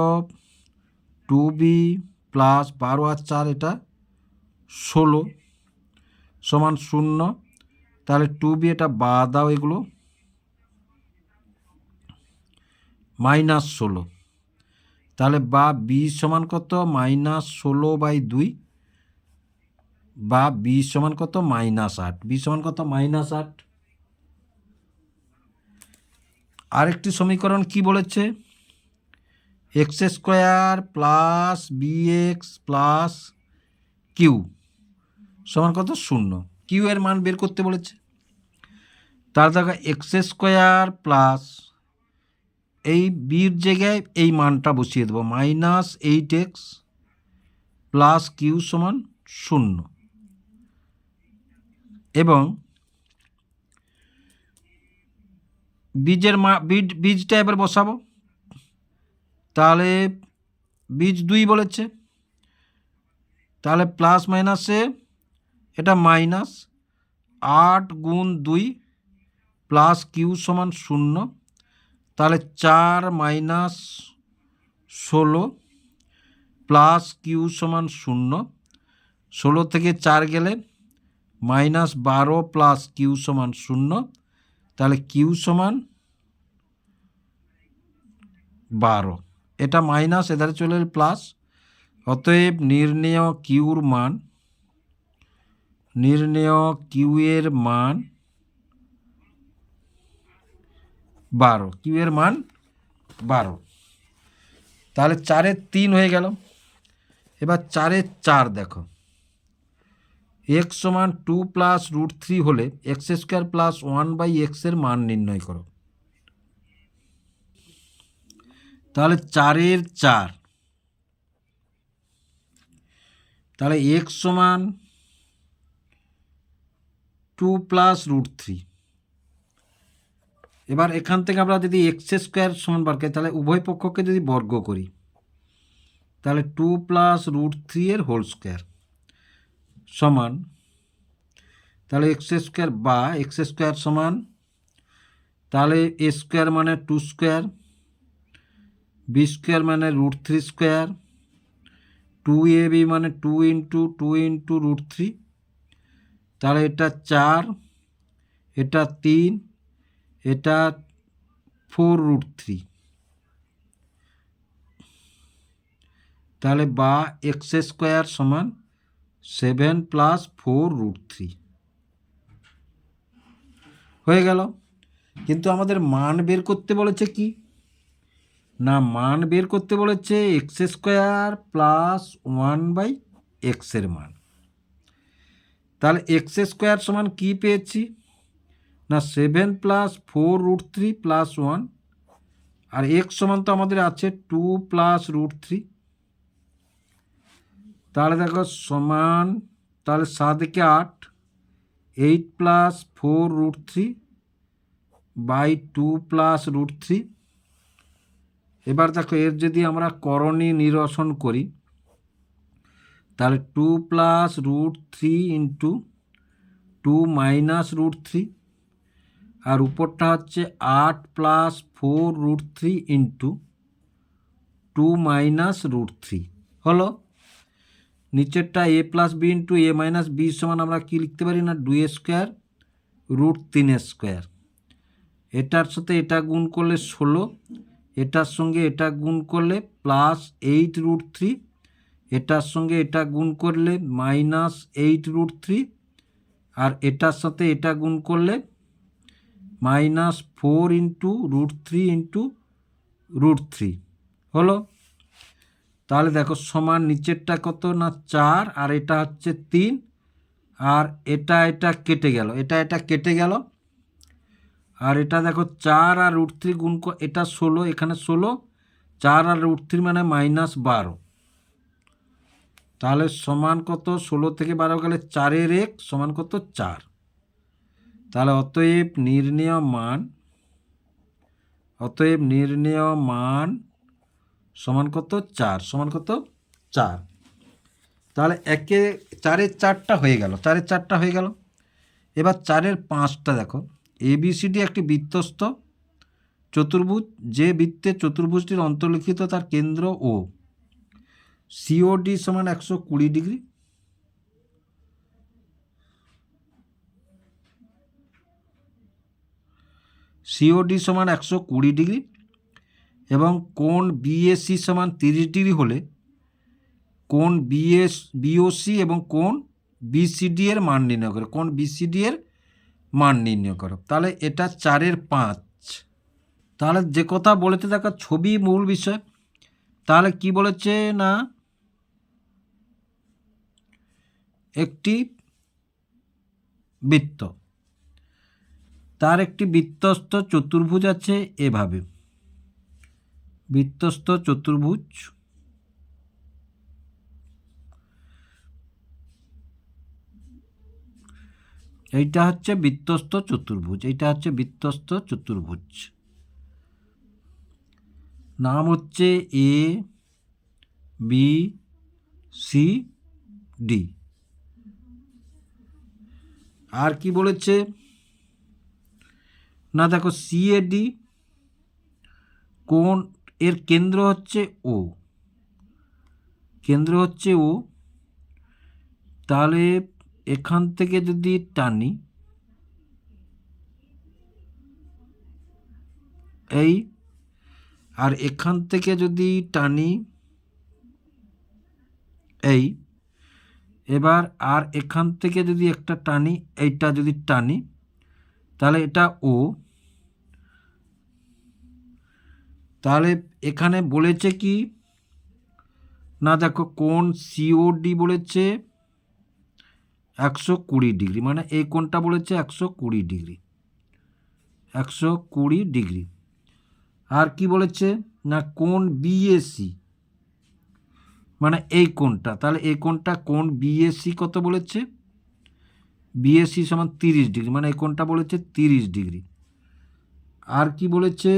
2b + 12 আর 4 এটা 16 সমান 0। তাহলে 2b এটা বাদ দাও, এগুলো -16। তাহলে বা b সমান কত -16/2, বা বি সমান কত -8, বি সমান কত -8। আরেকটি সমীকরণ কি বলেছে, x square plus b x plus q সমান কত 0। কিউ এর মান বের করতে বলেছে। তার দেখো এক্স স্কোয়ার প্লাস এই বির জায়গায় এই মানটা বসিয়ে দেবো, -8x প্লাস কিউ সমান 0। এবং বীজটা এবার বসাবো। তাহলে বীজ 2 বলেছে, তাহলে প্লাস মাইনাসে এটা -8 গুণ 2 প্লাস কিউ সমান 0। তাহলে 4 - 16 প্লাস কিউ সমান 0। 16 থেকে 4 গেলে -12 প্লাস কিউ সমান 0। তাহলে কিউ সমান 12, এটা মাইনাস এধারে চলে এলে প্লাস। অতএব নির্ণেয় কিউর মান, নির্ণেয় কিউ এর মান 12, কিউ এর মান 12। তাহলে 4-এর 3 হয়ে গেল। এবার 4-এর 4 দেখো, এক্স সমান 2 প্লাস √3 হলে এক্স স্কোয়ার প্লাস 1/x এর মান নির্ণয় করো। তাহলে 4-এর 4, তাহলে এক্স সমান 2 প্লাস √3। এবার এখান থেকে আমরা যদি এক্স স্কোয়ার সমান বার করি, তাহলে উভয় পক্ষকে যদি বর্গ করি, তাহলে 2 প্লাস √3 এর হোল স্কোয়ার সমান, তাহলে এক্স স্কোয়ার বা এক্স স্কোয়ার সমান, তাহলে এ স্কোয়ার মানে 2 স্কোয়ার, বি স্কোয়ার মানে √3 স্কোয়ার, 2ab মানে 2 × 2 × √3। তাহলে এটা 4, এটা 3, এটা 4√3। তাহলে বা এক্স স্কোয়ার সমান 7 প্লাস 4√3 হয়ে গেল। কিন্তু আমাদের মান বের করতে বলেছে কি না, মান বের করতে বলেছে এক্স স্কোয়ার প্লাস 1/x এর মান। তাহলে এক্স স্কোয়ার সমান কি পেয়েছি না 7 প্লাস 4√3 প্লাস 1, আর এক্স সমান তো আমাদের আছে 2 প্লাস √3। তাহলে দেখো সমান, তাহলে 7 × 8, 8 প্লাস 4√3 বাই 2 প্লাস √3। এবার দেখো এর যদি আমরা করণী নিরসন করি, তাহলে 2 প্লাস √3 × 2 মাইনাস √3, আর উপরটা হচ্ছে 8 প্লাস 4√3 × 2 মাইনাস √3 হলো। নিচেরটা a plus b × a minus b সমান আমরা কি লিখতে পারি না 2 স্কোয়ার √3 স্কোয়ার। এটার সাথে এটা গুণ করলে 16, এটার সঙ্গে এটা গুণ করলে প্লাস 8√3, এটার সঙ্গে এটা গুণ করলে -8√3, আর এটার সাথে এটা গুণ করলে -4 × √3 × √3 হলো। তাহলে দেখো সমান নিচেরটা কত না 4, আর এটা হচ্ছে 3, আর এটা কেটে গেল, এটা কেটে গেল। আর এটা দেখো 4 আর √3 গুণ, এটা 16, এখানে 16, 4 আর √3 মানে -12। তাহলে সমান কত, 16 থেকে 12 গেলে 4-এর 1 সমান কত 4। তাহলে অতএব নির্ণেয় মান সমান কত 4, সমান কত 4। তাহলে 4-এর 4টা হয়ে গেল, 4-এর 4টা হয়ে গেল। এবার 4-এর 5টা দেখো, এবিসিডি একটি বৃত্তস্থ চতুর্ভুজ, যে বৃত্তে চতুর্ভুজটির অন্তর্লিখিত তার কেন্দ্র ও সিওডি সমান 120 ডিগ্রি, সিওডি সমান 120 ডিগ্রি, এবং কোণ বিএসি সমান 30 ডিগ্রি হলে কোণ বিওসি এবং কোণ বিসিডি এর মান নির্ণয় করো, কোণ বিসিডি এর মান নির্ণয় করো। তাহলে এটা 4/5। তাহলে যে কথা বলেছে দেখো ছবি মূল বিষয়, তাহলে কি বলেছে না একটি বৃত্ত, তার একটি বৃত্তস্থ চতুর্ভুজ আছে এভাবে, বৃত্তস্থ চতুর্ভুজ এইটা হচ্ছে বৃত্তস্থ চতুর্ভুজ, এইটা হচ্ছে বৃত্তস্থ চতুর্ভুজ, নাম হচ্ছে এ বি সি ডি। আর কি বলেছে না দেখো সিএডি কোণ এর কেন্দ্র হচ্ছে ও, কেন্দ্র হচ্ছে ও। তাহলে এখান থেকে যদি টানি এই, আর এখান থেকে যদি টানি এই, এবার আর এখান থেকে যদি একটা টানি, এইটা যদি টানি তাহলে এটা ও। তাহলে এখানে বলেছে কি না দেখো কোণ সিওডি বলেছে 120 ডিগ্রি, মানে এই কোণটা বলেছে 120 ডিগ্রি, 120 ডিগ্রি। আর কি বলেছে না কোণ বিএসি, মানে এই কোণটা, তাহলে এই কোণটা কোণ বিএসি কত বলেছে, বিএসি সমান 30 ডিগ্রি, মানে এই কোণটা বলেছে 30 ডিগ্রি। আর কি বলেছে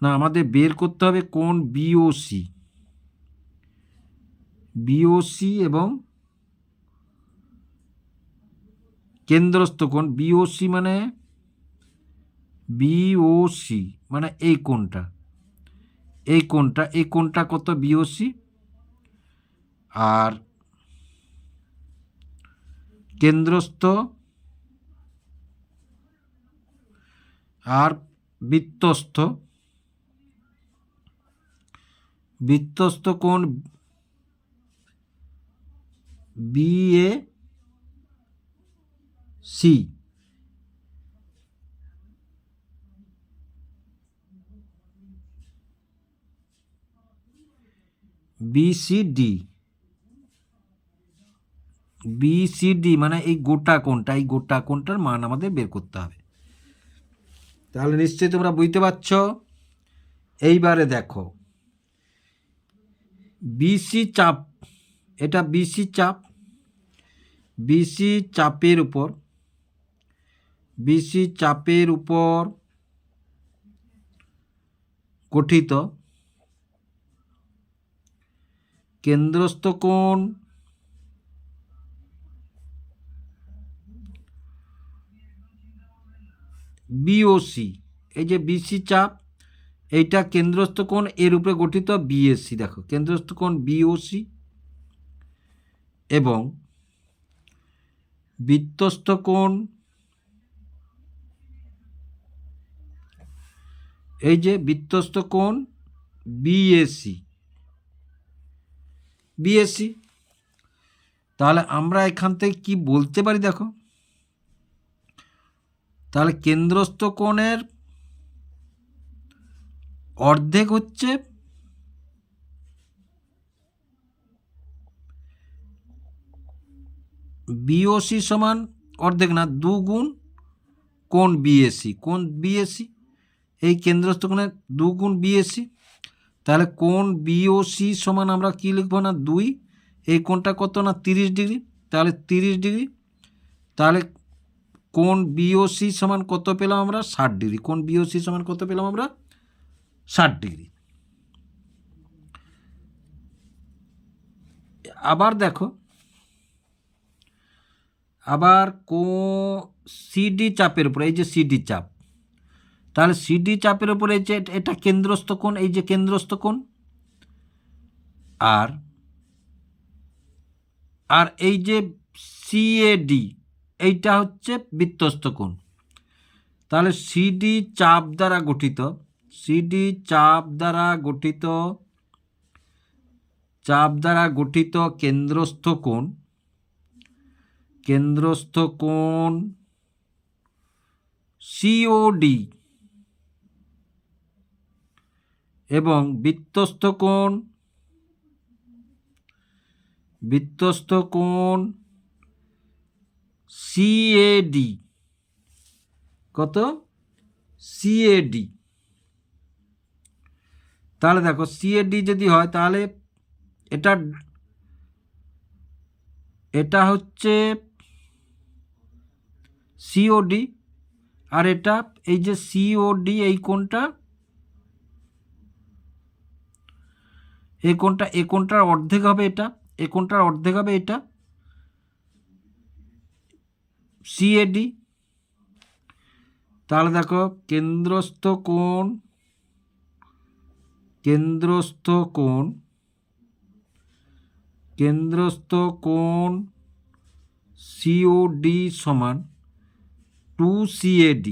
না আমাদের বের করতে হবে কোণ বিওসি, বিওসি এবং কেন্দ্রস্থ কোণ বিওসি, মানে বিওসি মানে এই কোণটা, এই কোণটা, এই কোণটা কত বিওসি, আর কেন্দ্রস্থ আর বৃত্তস্থ, বৃত্তস্থ কোণ বিএসি, বিসিডি, বিসিডি মানে এই গোটা কোণটা, এই গোটা কোণটার মান আমাদের বের করতে হবে। তাহলে নিশ্চয়ই তোমরা বুঝতে পারছ। এইবারে দেখো বিসি চাপ, এটা বিসি চাপ, বিসি চাপের উপর, বিসি চাপের উপর গঠিত কেন্দ্রস্থ কোণ বিওসি, এই যে বিসি চাপ এইটা কেন্দ্রস্থ কোণ এর উপরে গঠিত বিএসসি, দেখো কেন্দ্রস্থ কোণ বিওসি এবং বৃত্তস্থ কোণ এই যে বৃত্তস্থ কোণ বিএসি, বিএসসি। তাহলে আমরা এখান থেকে কি বলতে পারি দেখো, তাহলে কেন্দ্রস্থ কোণের অর্ধেক হচ্ছে বিওসি সমান অর্ধেক না 2 গুণ কোণ বিএসি, কোণ বিএসি এই কেন্দ্রস্থ কোণের 2 গুণ বিএসি। তাহলে কোণ বিওসি সমান আমরা কি লিখবো না 2, এই কোণটা কত না 30 ডিগ্রি, তাহলে 30 ডিগ্রি। তাহলে কোণ বিওসি সমান কত পেলাম আমরা 60 ডিগ্রি, কোণ বিওসি সমান কত পেলাম আমরা 60 ডিগ্রি। আবার দেখো আবার সিডি চাপের উপরে, এই যে সিডি চাপ, তাহলে সিডি চাপের উপরে এই যে এটা কেন্দ্রস্থ কোণ, এই যে কেন্দ্রস্থ কোণ, আর আর এই যে সিএডি এইটা হচ্ছে বৃত্তস্থ কোণ। তাহলে সিডি চাপ দ্বারা গঠিত, সিডি চাপ দ্বারা গঠিত চাপ দ্বারা গঠিত কেন্দ্রস্থ কোণ সিওডি এবং বৃত্তস্থ কোণ সিএডি। কত? সিএডি। তাহলে দেখো সিএডি যদি হয় তাহলে এটা হচ্ছে সিওডি, আর এটা এই যে সিওডি এই কোণটা এই কোণটার অর্ধেক হবে এটা, এই কোণটার অর্ধেক হবে এটা সিএডি। তাহলে দেখো কেন্দ্রস্থ কোণ সিওডি সমান 2CAD।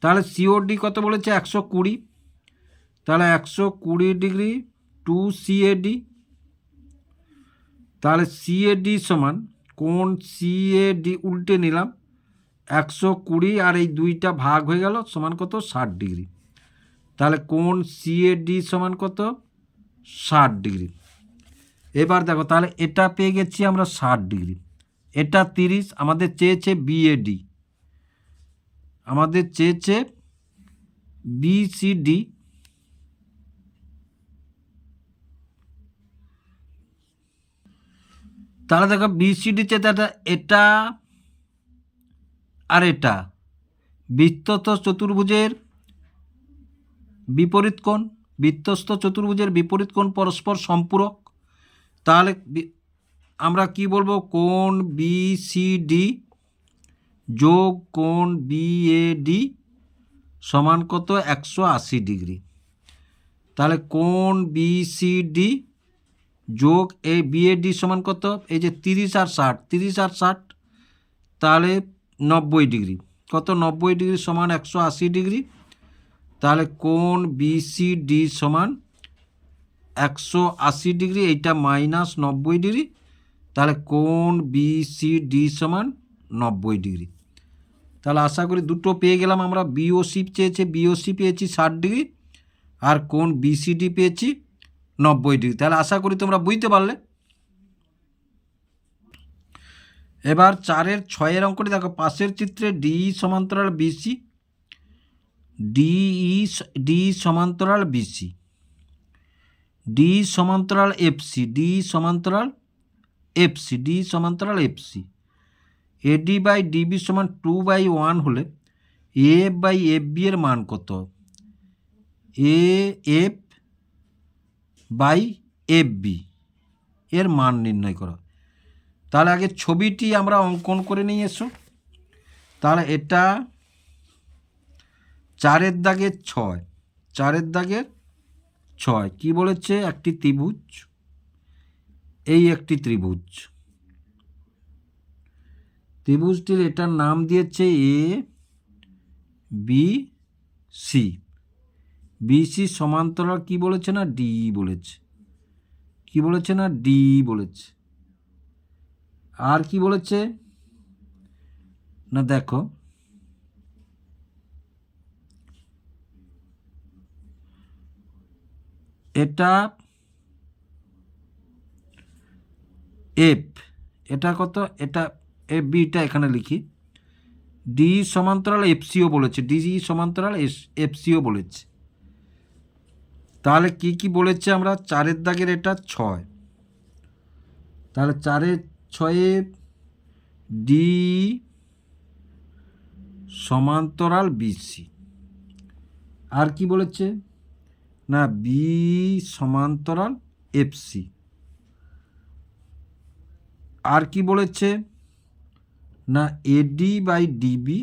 তাহলে সিওডি কত বলেছে? 120। তাহলে 120 ডিগ্রি 2CAD। তাহলে সিএডি সমান কোণ সিএডি উল্টে নিলাম 120, আর এই দুইটা ভাগ হয়ে গেল সমান কত? 60 ডিগ্রি। তাহলে কোণ সিএডি সমান কত? 60 ডিগ্রি। এবার দেখো তাহলে এটা পেয়ে গেছি আমরা 60 ডিগ্রি, এটা 30। আমাদের চেয়েছে বিএডি, আমাদের চেয়েছে বিসিডি। তাহলে দেখো বিসিডি চেয়ে এটা আর এটা বৃত্তস্থ চতুর্ভুজের বিপরীত কোণ পরস্পর সম্পূরক। তাহলে আমরা কি বলবো? কোণ বিসিডি যোগ কোণ বিএডি সমান কত? 180 ডিগ্রি। তাহলে কোণ বিসিডি যোগ এই বিএডি সমান কত? এই যে 30 আর 60, তাহলে 90 ডিগ্রি। কত? 90 ডিগ্রি সমান 180 ডিগ্রি। তাহলে কোণ বিসিডি সমান 180 ডিগ্রি, এইটা মাইনাস 90 ডিগ্রি। তাহলে কোণ বিসিডি সমান 90 ডিগ্রি। তাহলে আশা করি দুটো পেয়ে গেলাম আমরা। বিওসি চেয়েছে, বিওসি পেয়েছি 60 ডিগ্রি, আর কোণ বিসিডি পেয়েছি 90 ডিগ্রি। তাহলে আশা করি তোমরা বুঝতে পারলে। এবার 4-এর 6-এর অঙ্কটি দেখো। পাশের চিত্রে ডিই সমান্তরাল বিসি, ডি সমান্তরাল বিসি, ডি সমান্তরাল এফসি, ডি সমান্তরাল এফসি, এডি বাই ডিবি সমান 2/1 হলে এফ বাই এফ বি এর মান কত? এফ বাই এফ বি এর মান নির্ণয় করো। তাহলে আগে ছবিটি আমরা অঙ্কন করে নিয়ে এসো। তাহলে এটা 4-এর দাগের 6, 4-এর দাগের 6 কি বলেছে? একটি ত্রিভুজ, এই একটি ত্রিভুজটির এটার নাম দিয়েছে এ বি সি। বিসি সমান্তরাল কি বলেছে? না ডি বলেছে। কি বলেছে? না ডি বলেছে। আর কি বলেছে? না দেখো এটা এফ, এটা কত? এটা এফ বিটা এখানে লিখি। ডি সমান্তরাল এফসিও বলেছে, ডি সমান্তরাল এফসিও বলেছে। তাহলে কি কি বলেছে আমরা? 4-এর দাগের এটা 6, তাহলে 4-এর 6-এ ডি সমান্তরাল বিসি। আর কি বলেছে? না বি সমান্তরাল এফসি। আর কি বলেছে? না এডি বাই ডিবি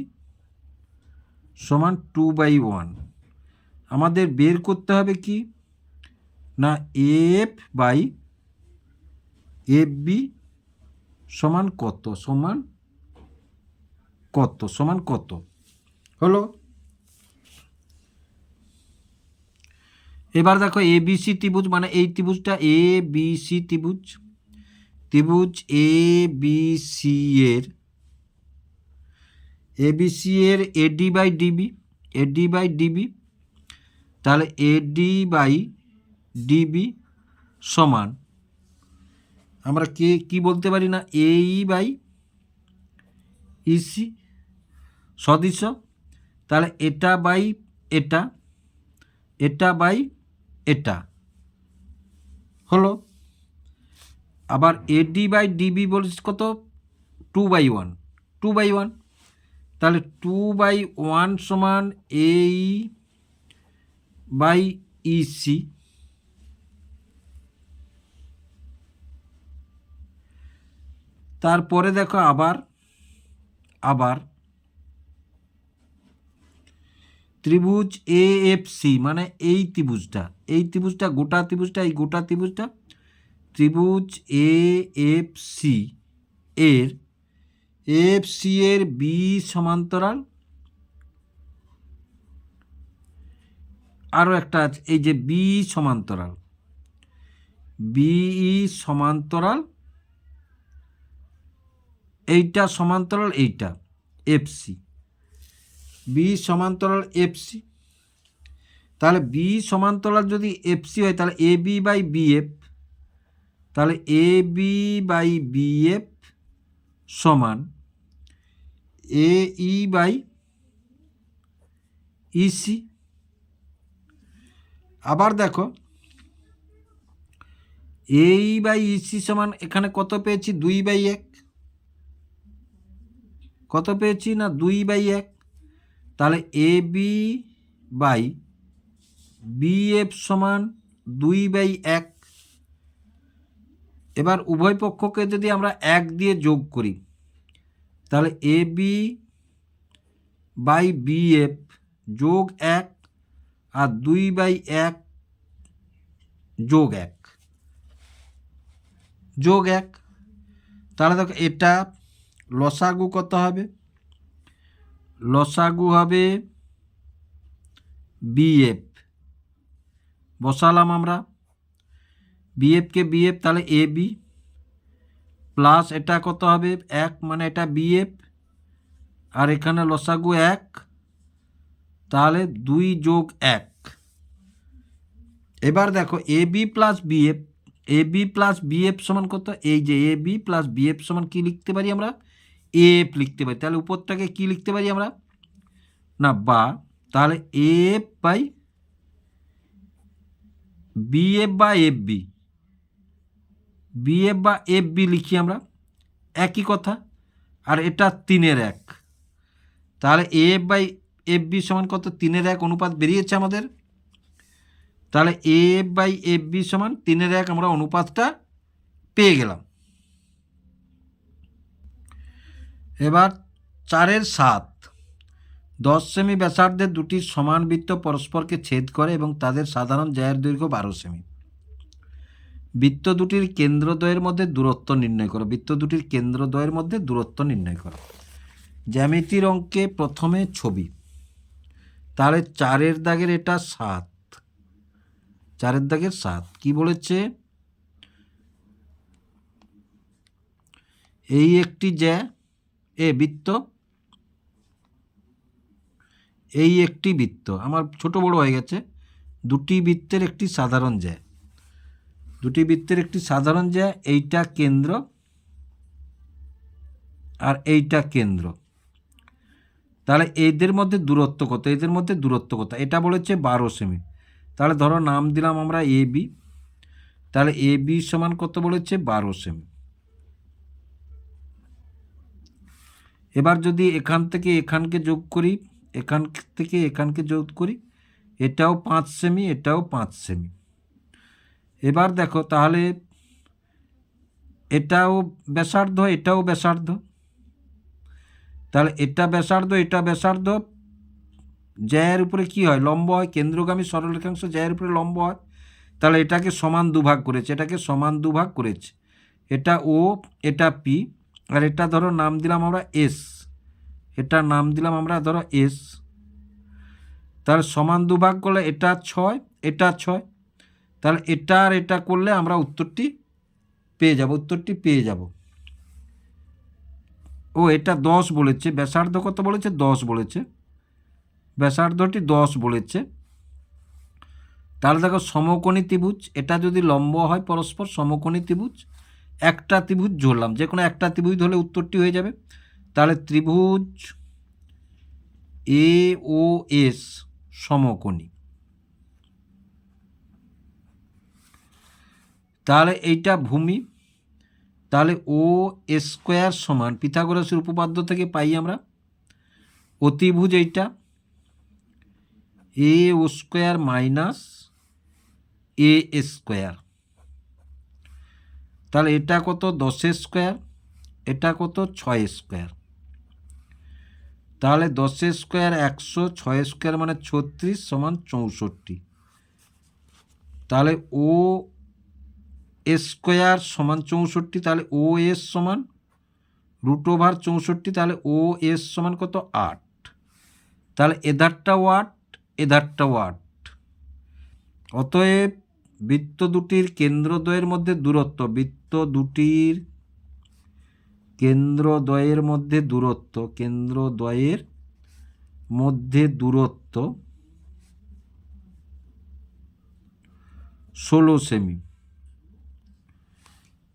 সমান 2/1। আমাদের বের করতে হবে কি? না এফ বাই এফ বি সমান কত সমান কত সমান কত হলো। এবার দেখো এ বি সি ত্রিভুজ, মানে এই ত্রিভুজটা এ বি সি ত্রিভুজ, ত্রিভুজ এ বি সি এর এবিসি এর এডি বাই ডিবি, তাহলে এডি বাই ডিবি সমান আমরা কি বলতে পারি না এই বাই ইসি সদৃশ, তাহলে এটা বাই এটা বাই এটা হলো। আবার এডি বাই ডিবি বলছি কত 2/1, তাহলে 2/1 সমান এই বাই ইসি, তারপরে দেখো আবার ত্রিভুজ এ এফ সি, মানে এই ত্রিভুজটা গোটা ত্রিভুজটা ত্রিভুজ এ এফ সি এর বি সমান্তরাল, আরও একটা আছে এই যে বি সমান্তরাল এইটা সমান্তরাল এইটা এফসি, বি সমান্তরাল এফসি, তাহলে বি সমান্তরাল যদি এফসি হয় তাহলে এ বি বাই বিএফ, তাহলে এ বি বাই বিএফ সমান এ ই বাই ইসি। আবার দেখো এ ই বাই ইসি সমান এখানে কত পেয়েছি 2/1, কত পেয়েছি না 2/1, তাহলে এ বি বাই বিএফ সমান 2/1। এবার উভয় পক্ষকে যদি আমরা 1 দিয়ে যোগ করি তাহলে এ বি বাই বিএফ যোগ 1 আর 2/1 যোগ 1, তাহলে দেখো এটা লসাগু কত হবে, লসাগু হবে বিএফ, বসালাম আমরা বিএফকে বিএফ, তাহলে এ বি প্লাস এটা কত হবে 1, মানে এটা বিএফ আর এখানে লসাগু 1, তাহলে 2 যোগ 1। এবার দেখো এ বি প্লাস বিএফ সমান কত, এই যে এ বি প্লাস বিএফ সমান কি লিখতে পারি আমরা এফ লিখতে পারি, তাহলে উপরটাকে কি লিখতে পারি আমরা না বা, তাহলে এফ বাই বিএফ বা এফ বি লিখি আমরা একই কথা, আর এটা 3/1, তাহলে এফ বাই এফ বি সমান কত 3/1 অনুপাত বেরিয়েছে আমাদের, তাহলে এফ বাই এফ বি সমান 3/1 আমরা অনুপাতটা পেয়ে গেলাম। এবার 4/7, 10 সেমি ব্যাসার্ধের দুটি সমান বৃত্ত পরস্পরকে ছেদ করে এবং তাদের সাধারণ জ্যায়ের দৈর্ঘ্য 12 সেমি। বৃত্ত দুটির কেন্দ্রদ্বয়ের মধ্যে দূরত্ব নির্ণয় করো। জ্যামিতির অঙ্কে প্রথমে ছবি, তাহলে 4 দাগের এটা 7, 4 দাগের 7 কি বলেছে, এই একটি জ্যা বৃত্ত, এই একটি বৃত্ত, আমার ছোট বড় হয়ে গেছে, দুটি বৃত্তের একটি সাধারণ জ্যা, এইটা কেন্দ্র আর এইটা কেন্দ্র, তাহলে এদের মধ্যে দূরত্ব কত, এটা বলেছে 12 সেমি, তাহলে ধরো নাম দিলাম আমরা এ বি, তাহলে এ বি সমান কত বলেছে 12 সেমি। এবার যদি এখান থেকে এখানকে যোগ করি, এটাও 5 সেমি, এটাও 5 সেমি। এবার দেখো তাহলে এটাও ব্যাসার্ধ, তাহলে এটা ব্যাসার্ধ জ্যায়ের উপরে কি হয় লম্ব হয়, কেন্দ্রগামী সরলরেখাংশ জ্যায়ের উপরে লম্ব হয়, তাহলে এটাকে সমান দুভাগ করেছে, এটা ও, এটা পি, আর এটা ধরো নাম দিলাম আমরা এস, এটা নাম দিলাম আমরা ধরো এস। তাহলে সমান দুভাগ করলে এটা 6, এটা 6, তাহলে এটা আর এটা করলে আমরা উত্তরটি পেয়ে যাব। ও এটা 10 বলেছে, ব্যাসার্ধ কত বলেছে? 10 বলেছে, ব্যাসার্ধটি 10 বলেছে। তাহলে দেখো সমকোণী ত্রিভুজ, এটা যদি লম্ব হয় পরস্পর সমকোণী ত্রিভুজ, একটা ত্রিভুজ ধরলাম, যে কোনো একটা ত্রিভুজ ধরলে উত্তরটি হয়ে যাবে। তাহলে ত্রিভুজ এ ও এস সমকোণী। তাহলে এইটা ভূমি, তাহলে ও স্কোয়ার সমান পিথাগোরাসের উপপাদ্য থেকে পাই আমরা অতিভুজ এইটা এ ও স্কোয়ার মাইনাস এ স্কোয়ার। তাহলে এটা কত? 10 স্কোয়ার, এটা কত? 6 স্কোয়ার। তাহলে 10 স্কোয়ার 100, 6 স্কোয়ার মানে 36 সমান 64। তাহলে ও স্কোয়ার সমান 64, তাহলে ও এস সমান √64, তাহলে ও এস সমান কত? 8। তাহলে এধারটা ওয়াট, এধারটা ওয়াট। অতএব বৃত্ত দুটির কেন্দ্রদ্বয়ের মধ্যে দূরত্ব, বৃত্ত দুটির কেন্দ্রদ্বয়ের মধ্যে দূরত্ব, কেন্দ্রদ্বয়ের মধ্যে দূরত্ব 16 সেমি।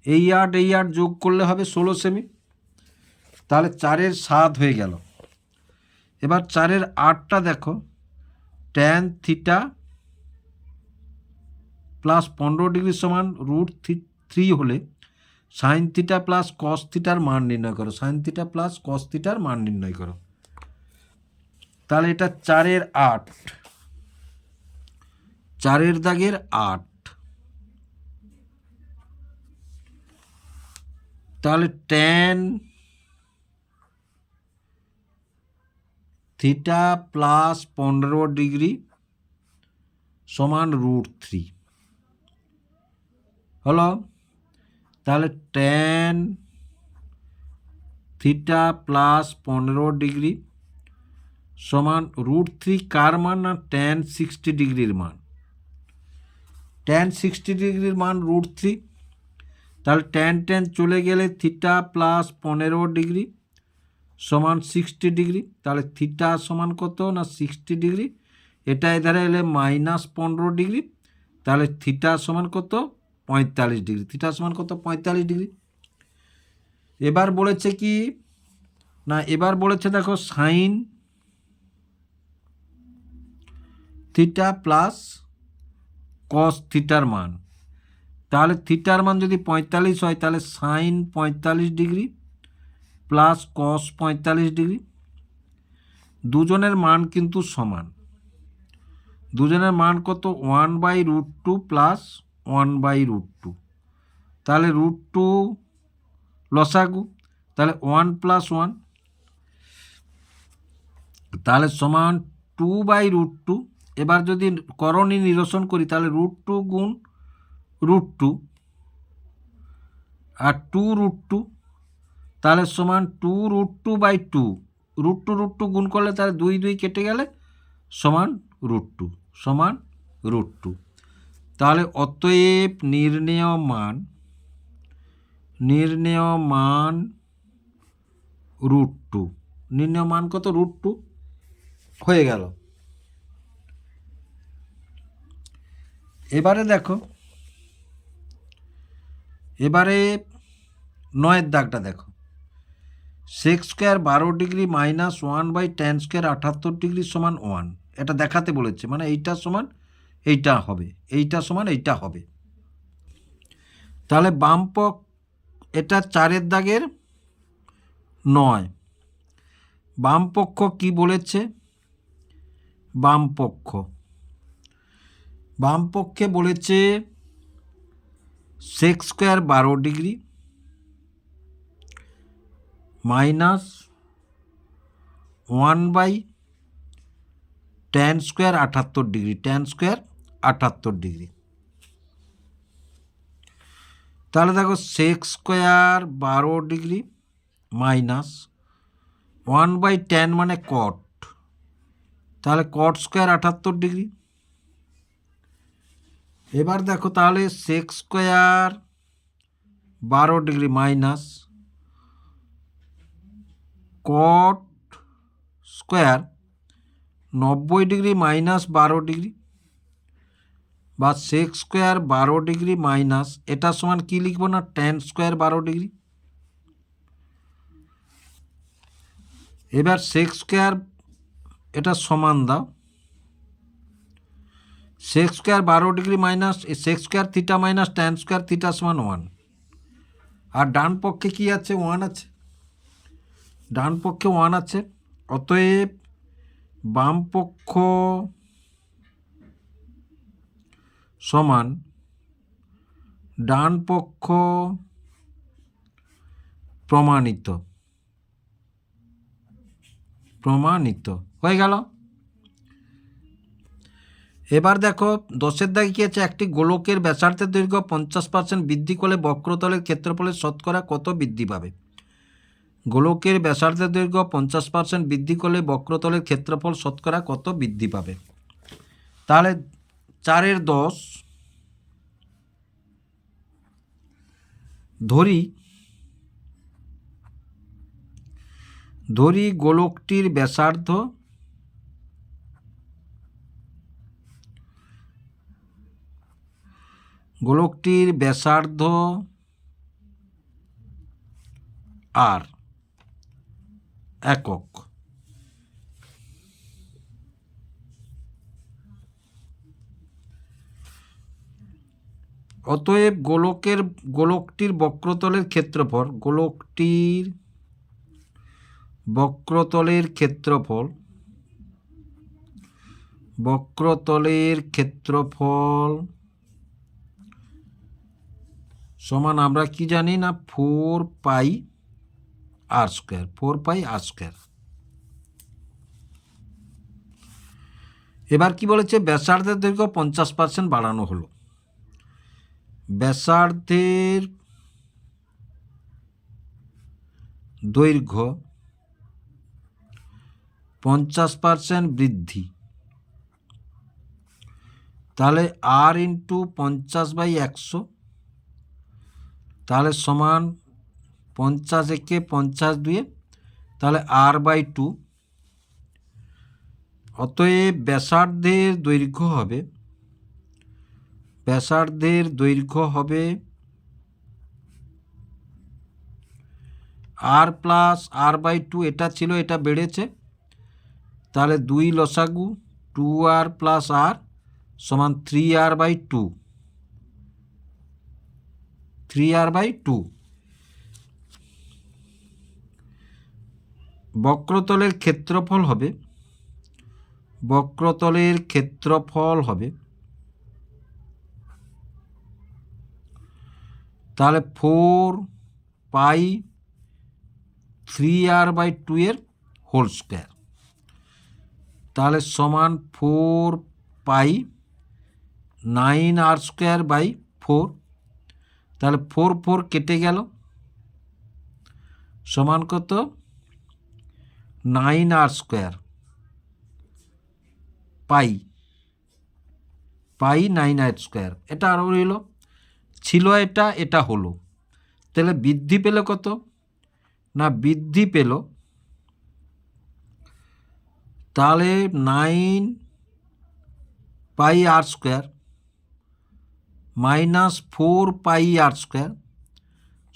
এই 8 যোগ করলে হবে 16 সেমি। তাহলে 4-এর 7 হয়ে গেল। এবার 4-এর 8টা দেখো, ট্যান থিটা প্লাস 15 ডিগ্রি সমান √3 হলে সাইন থিটা প্লাস কস থিটার মান নির্ণয় করো, সাইন থিটা প্লাস কস থিটার মান নির্ণয় করো। তাহলে এটা 4-এর 8, 4-এর দাগের 8। তাহলে ট্যান থিটা প্লাস 15 ডিগ্রি সমান √3 হলো। তাহলে ট্যান থিটা প্লাস 15 ডিগ্রি সমান √3 কার মান? না ট্যান 60 ডিগ্রির মান। ট্যান 60 ডিগ্রির মান √3। তাহলে ট্যান ট্যান চলে গেলে থিটা প্লাস 15 ডিগ্রি সমান 60 ডিগ্রি। তাহলে থিটা সমান কত? না 60 ডিগ্রি। এটা এধারে এলে -15 ডিগ্রি। তাহলে থিটা সমান কত? 45 ডিগ্রি। থিটা সমান কত? 45 ডিগ্রি। এবার বলেছে কি না, এবার বলেছে দেখো সাইন থিটা প্লাস কস থিটার মান। তাহলে থিটার মান যদি 45 হয়, তাহলে sine 45 degree plus cos 45 degree. দুজনের মান কিন্তু সমান। দুজনের মান কত? 1/√2 প্লাস 1/√2। তাহলে √2 লসাগু, তাহলে 1 + 1, তাহলে সমান 2/√2। এবার যদি করণী নিরসন করি, তাহলে √2 গুণ √2 আর 2√2, তাহলে সমান 2√2/2। √2 গুণ করলে তাহলে 2 2 কেটে গেলে সমান √2, সমান √2। তাহলে অতএব নির্ণেয় মান √2, নির্ণেয় মান কত? √2 হয়ে গেল। এবারে দেখো, এবারে 9-এর দাগটা দেখো, sec square 12 degree minus 1/tan square 78 degree সমান 1। এটা দেখাতে বলেছে, মানে এইটা সমান এইটা হবে, এইটা সমান এইটা হবে। তাহলে বামপক্ষ, এটা 4-এর দাগের 9। বামপক্ষ কি বলেছে? বামপক্ষে বলেছে sec square 12 degree minus 1/tan square 78 degree, tan square 78 degree. তাহলে দেখো সেক স্কোয়ার 12 ডিগ্রি মাইনাস 1/10 মানে কট, তাহলে কট স্কোয়ার 78 ডিগ্রি। এবার দেখো তাহলে sec square 12 degree minus cot square 90 degree minus 12 degree, বা সেক স্কোয়ার 12 ডিগ্রি মাইনাস এটা সমান কি লিখবো না ট্যান স্কোয়ার 12 ডিগ্রি। এবার সেক স্কোয়ার এটা সমান দাও, sec square 12 degree minus sec square theta minus tan square theta সমান 1, আর ডান পক্ষে কি আছে 1 আছে, ডান পক্ষে 1 আছে, অতএব বাম পক্ষ সমান ডান পক্ষ প্রমাণিত, প্রমাণিত হয়ে গেল। এবার দেখো 10-এর দাগে কি আছে, একটি গোলকের ব্যাসার্ধের দৈর্ঘ্য 50% বৃদ্ধি করলে বক্রতলের ক্ষেত্রফলের শতকরা কত বৃদ্ধি পাবে। গোলকের ব্যাসার্ধের দৈর্ঘ্য 50% বৃদ্ধি করলে বক্রতলের ক্ষেত্রফল শতকরা কত বৃদ্ধি পাবে। তাহলে 4-এর 10 ধরি গোলকটির ব্যাসার্ধ আর একক, অতএব গোলকটির বক্রতলের ক্ষেত্রফল সমান আমরা কি জানি না 4πr²। এবার কি বলেছে, ব্যাসার্ধের দৈর্ঘ্য 50% বাড়ানো হলো, ব্যাসার্ধের দৈর্ঘ্য 50% বৃদ্ধি, তাহলে r ইন্টু 50/100, তাহলে সমান 50 একে 50 দুয়ে, তাহলে r/2। অতএব ব্যাসার্ধের দৈর্ঘ্য হবে r প্লাস r/2, এটা ছিল এটা বেড়েছে, তাহলে 2 লসাগু 2r প্লাস r সমান 3r/2। বক্রতলের ক্ষেত্রফল হবে তাহলে 4π3r/2 এর হোল স্কোয়ার, তাহলে সমান 4π9r²/4, তাহলে 4 কেটে গেল, সমান কত 9r², পাই 9r², এটা আরও রইল, ছিল এটা হলো, তাহলে বৃদ্ধি পেল কত না, বৃদ্ধি পেল তাহলে 9πr² মাইনাস 4πr²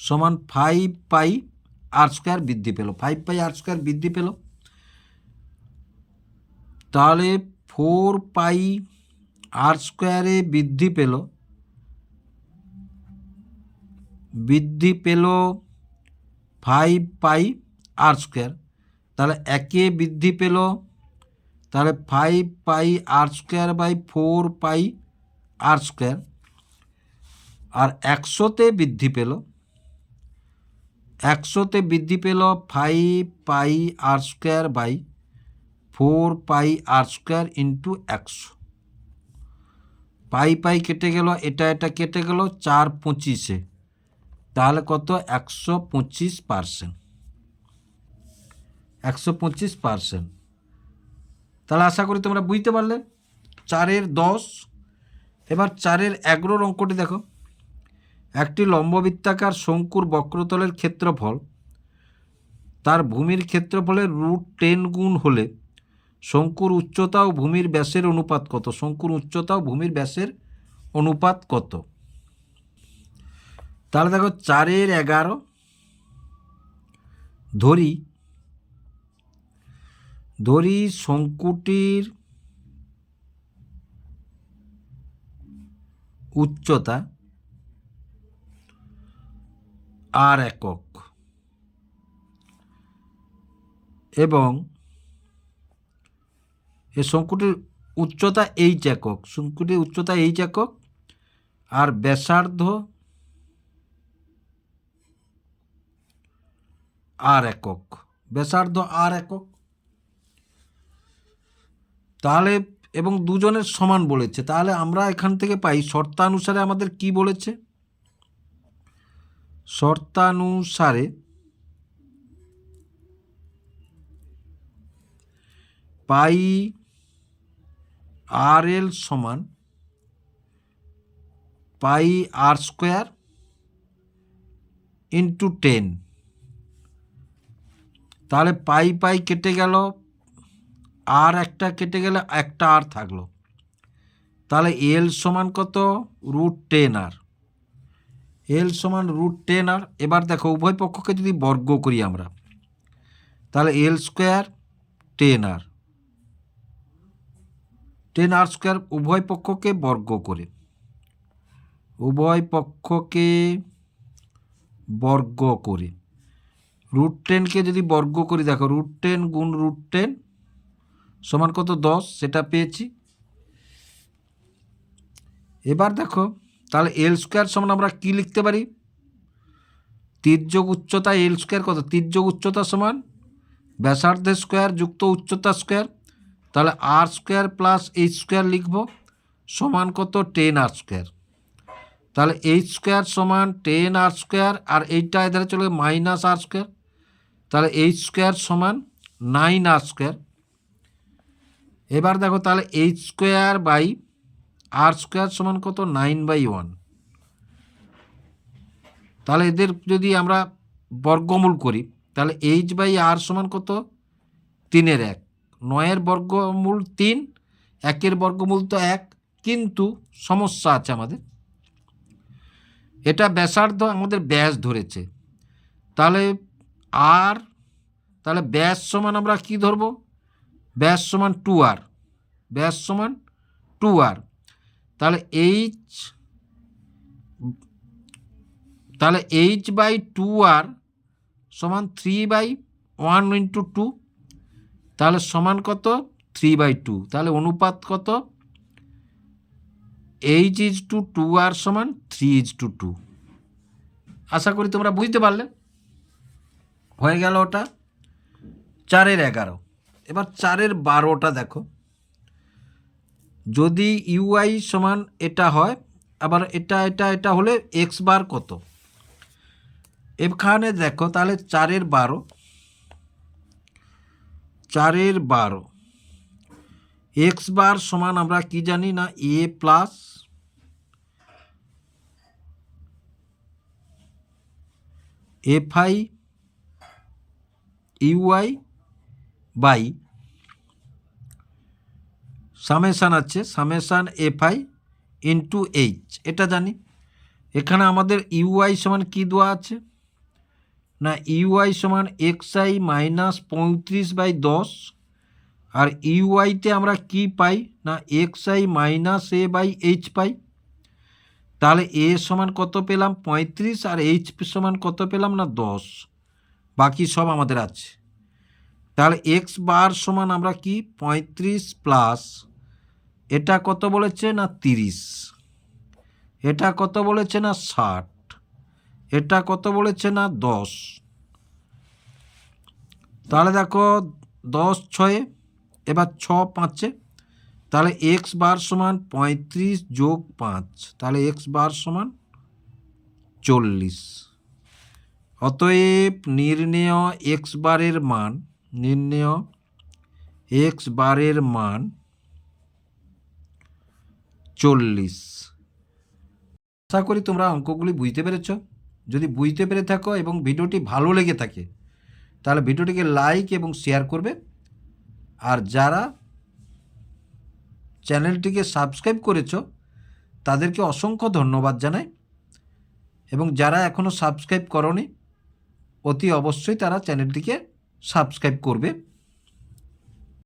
সমান 5πr² বৃদ্ধি পেল, 5πr² বৃদ্ধি পেল, তাহলে 4πr² বৃদ্ধি পেল 5πr², তাহলে একে বৃদ্ধি পেল, তাহলে 5πr²/4πr², আর 100তে বৃদ্ধি পেল 5πr²/4πr² ইন্টু 100। পাই কেটে গেল, এটা কেটে গেল, 4 25 তাহলে কত 125%। 125%। তাহলে আশা করি তোমরা বুঝতে পারলে। 4-এর 10। এবার 4-এর 11 অঙ্কটি দেখো। একটি লম্ববৃত্তাকার শঙ্কুর বক্রতলের ক্ষেত্রফল তার ভূমির ক্ষেত্রফলের √10 গুণ হলে শঙ্কুর উচ্চতা ও ভূমির ব্যাসের অনুপাত কত? শঙ্কুর উচ্চতা ও ভূমির ব্যাসের অনুপাত কত? তাহলে দেখো 4-এর 11 ধরি শঙ্কুটির উচ্চতা r একক এবং এই শঙ্কুটির উচ্চতা h একক। শঙ্কুটির উচ্চতা h একক আর ব্যাসার্ধ r একক। ব্যাসার্ধ r একক। তাহলে এবং দুজনের সমান বলেছে। তাহলে আমরা এখান থেকে পাই শর্তানুসারে আমাদের কি বলেছে? শর্তানুসারে পাই RL সমান পাই r² ইন্টু 10। তাহলে পাই কেটে গেল, আর একটা কেটে গেলে একটা আর থাকলো। তাহলে এল সমান কত? √10r। এল সমান √10r। এবার দেখো উভয় পক্ষকে যদি বর্গ করি আমরা, তাহলে l² 10r 10r² উভয় পক্ষকে বর্গ করে, √10কে যদি বর্গ করি, দেখো √10 গুণ √10 সমান কত? 10। সেটা পেয়েছি। এবার দেখো তাহলে l² সমান আমরা কি লিখতে পারি? তির্যক উচ্চতা l² কত? তির্যক উচ্চতা সমান ব্যাসার্ধের স্কোয়ার যুক্ত উচ্চতা স্কোয়ার। তাহলে r² প্লাস h² লিখব সমান কত? 10r²। তাহলে h² সমান 10r², আর এইটা এধারে চলে -r²। তাহলে h² সমান 9r²। এবার দেখো তাহলে h²/r² সমান কত? 9/1। তাহলে এদের যদি আমরা বর্গমূল করি, তাহলে h/r সমান কত? 3/1। 9-এর বর্গমূল 3, 1-এর বর্গমূল তো 1, কিন্তু সমস্যা আছে আমাদের। এটা ব্যাসার্ধ, আমাদের ব্যাস ধরেছে। তাহলে তাহলে ব্যাস সমান আমরা কি ধরব? ব্যাস সমান 2r। ব্যাস সমান 2r। তাহলে h/2r সমান 3/1 ইন্টু 2। তাহলে সমান কত? 3/2। তাহলে অনুপাত কত? h/2r সমান 3:2। আশা করি তোমরা বুঝতে পারলে। হয়ে গেল ওটা 4-এর 11। এবার 4-এর 12টা দেখো। যদি ইউআই সমান এটা হয়, আবার এটা হলে x² কত? এখানে দেখো তাহলে 4-এর 12 x² সমান আমরা কি জানি না? a plus fi u i by summation আছে, সামেশান fi ইন্টু h। এটা জানি। এখানে আমাদের ইউআই সমান কি দেওয়া আছে না? ইউআই সমান xi মাইনাস 35/10, আর ইউআইতে আমরা কি পাই না? xi মাইনাস a/h পাই। তাহলে a সমান কত পেলাম? 35, আর h সমান কত পেলাম না? 10। বাকি সব আমাদের আছে। তাহলে x² সমান আমরা কি? 35 প্লাস এটা কত বলেছে না? 30। এটা কত বলেছে না? 60। এটা কত বলেছে না? 10। তাহলে দেখো 10×6, এবার 6×5, তাহলে x² সমান 35 + 5। তাহলে x² সমান 40। অতএব নির্ণেয় এক্স বারের মান এক্স বারের মান 40। আশা করি তোমরা অঙ্কগুলি বুঝতে পেরেছ। যদি বুঝতে পেরে থাকো এবং ভিডিওটি ভালো লেগে থাকে তাহলে ভিডিওটিকে লাইক এবং শেয়ার করবে। আর যারা চ্যানেলটিকে সাবস্ক্রাইব করেছ তাদেরকে অসংখ্য ধন্যবাদ জানাই, এবং যারা এখনও সাবস্ক্রাইব করনি অতি অবশ্যই তারা চ্যানেলটিকে সাবস্ক্রাইব করবে।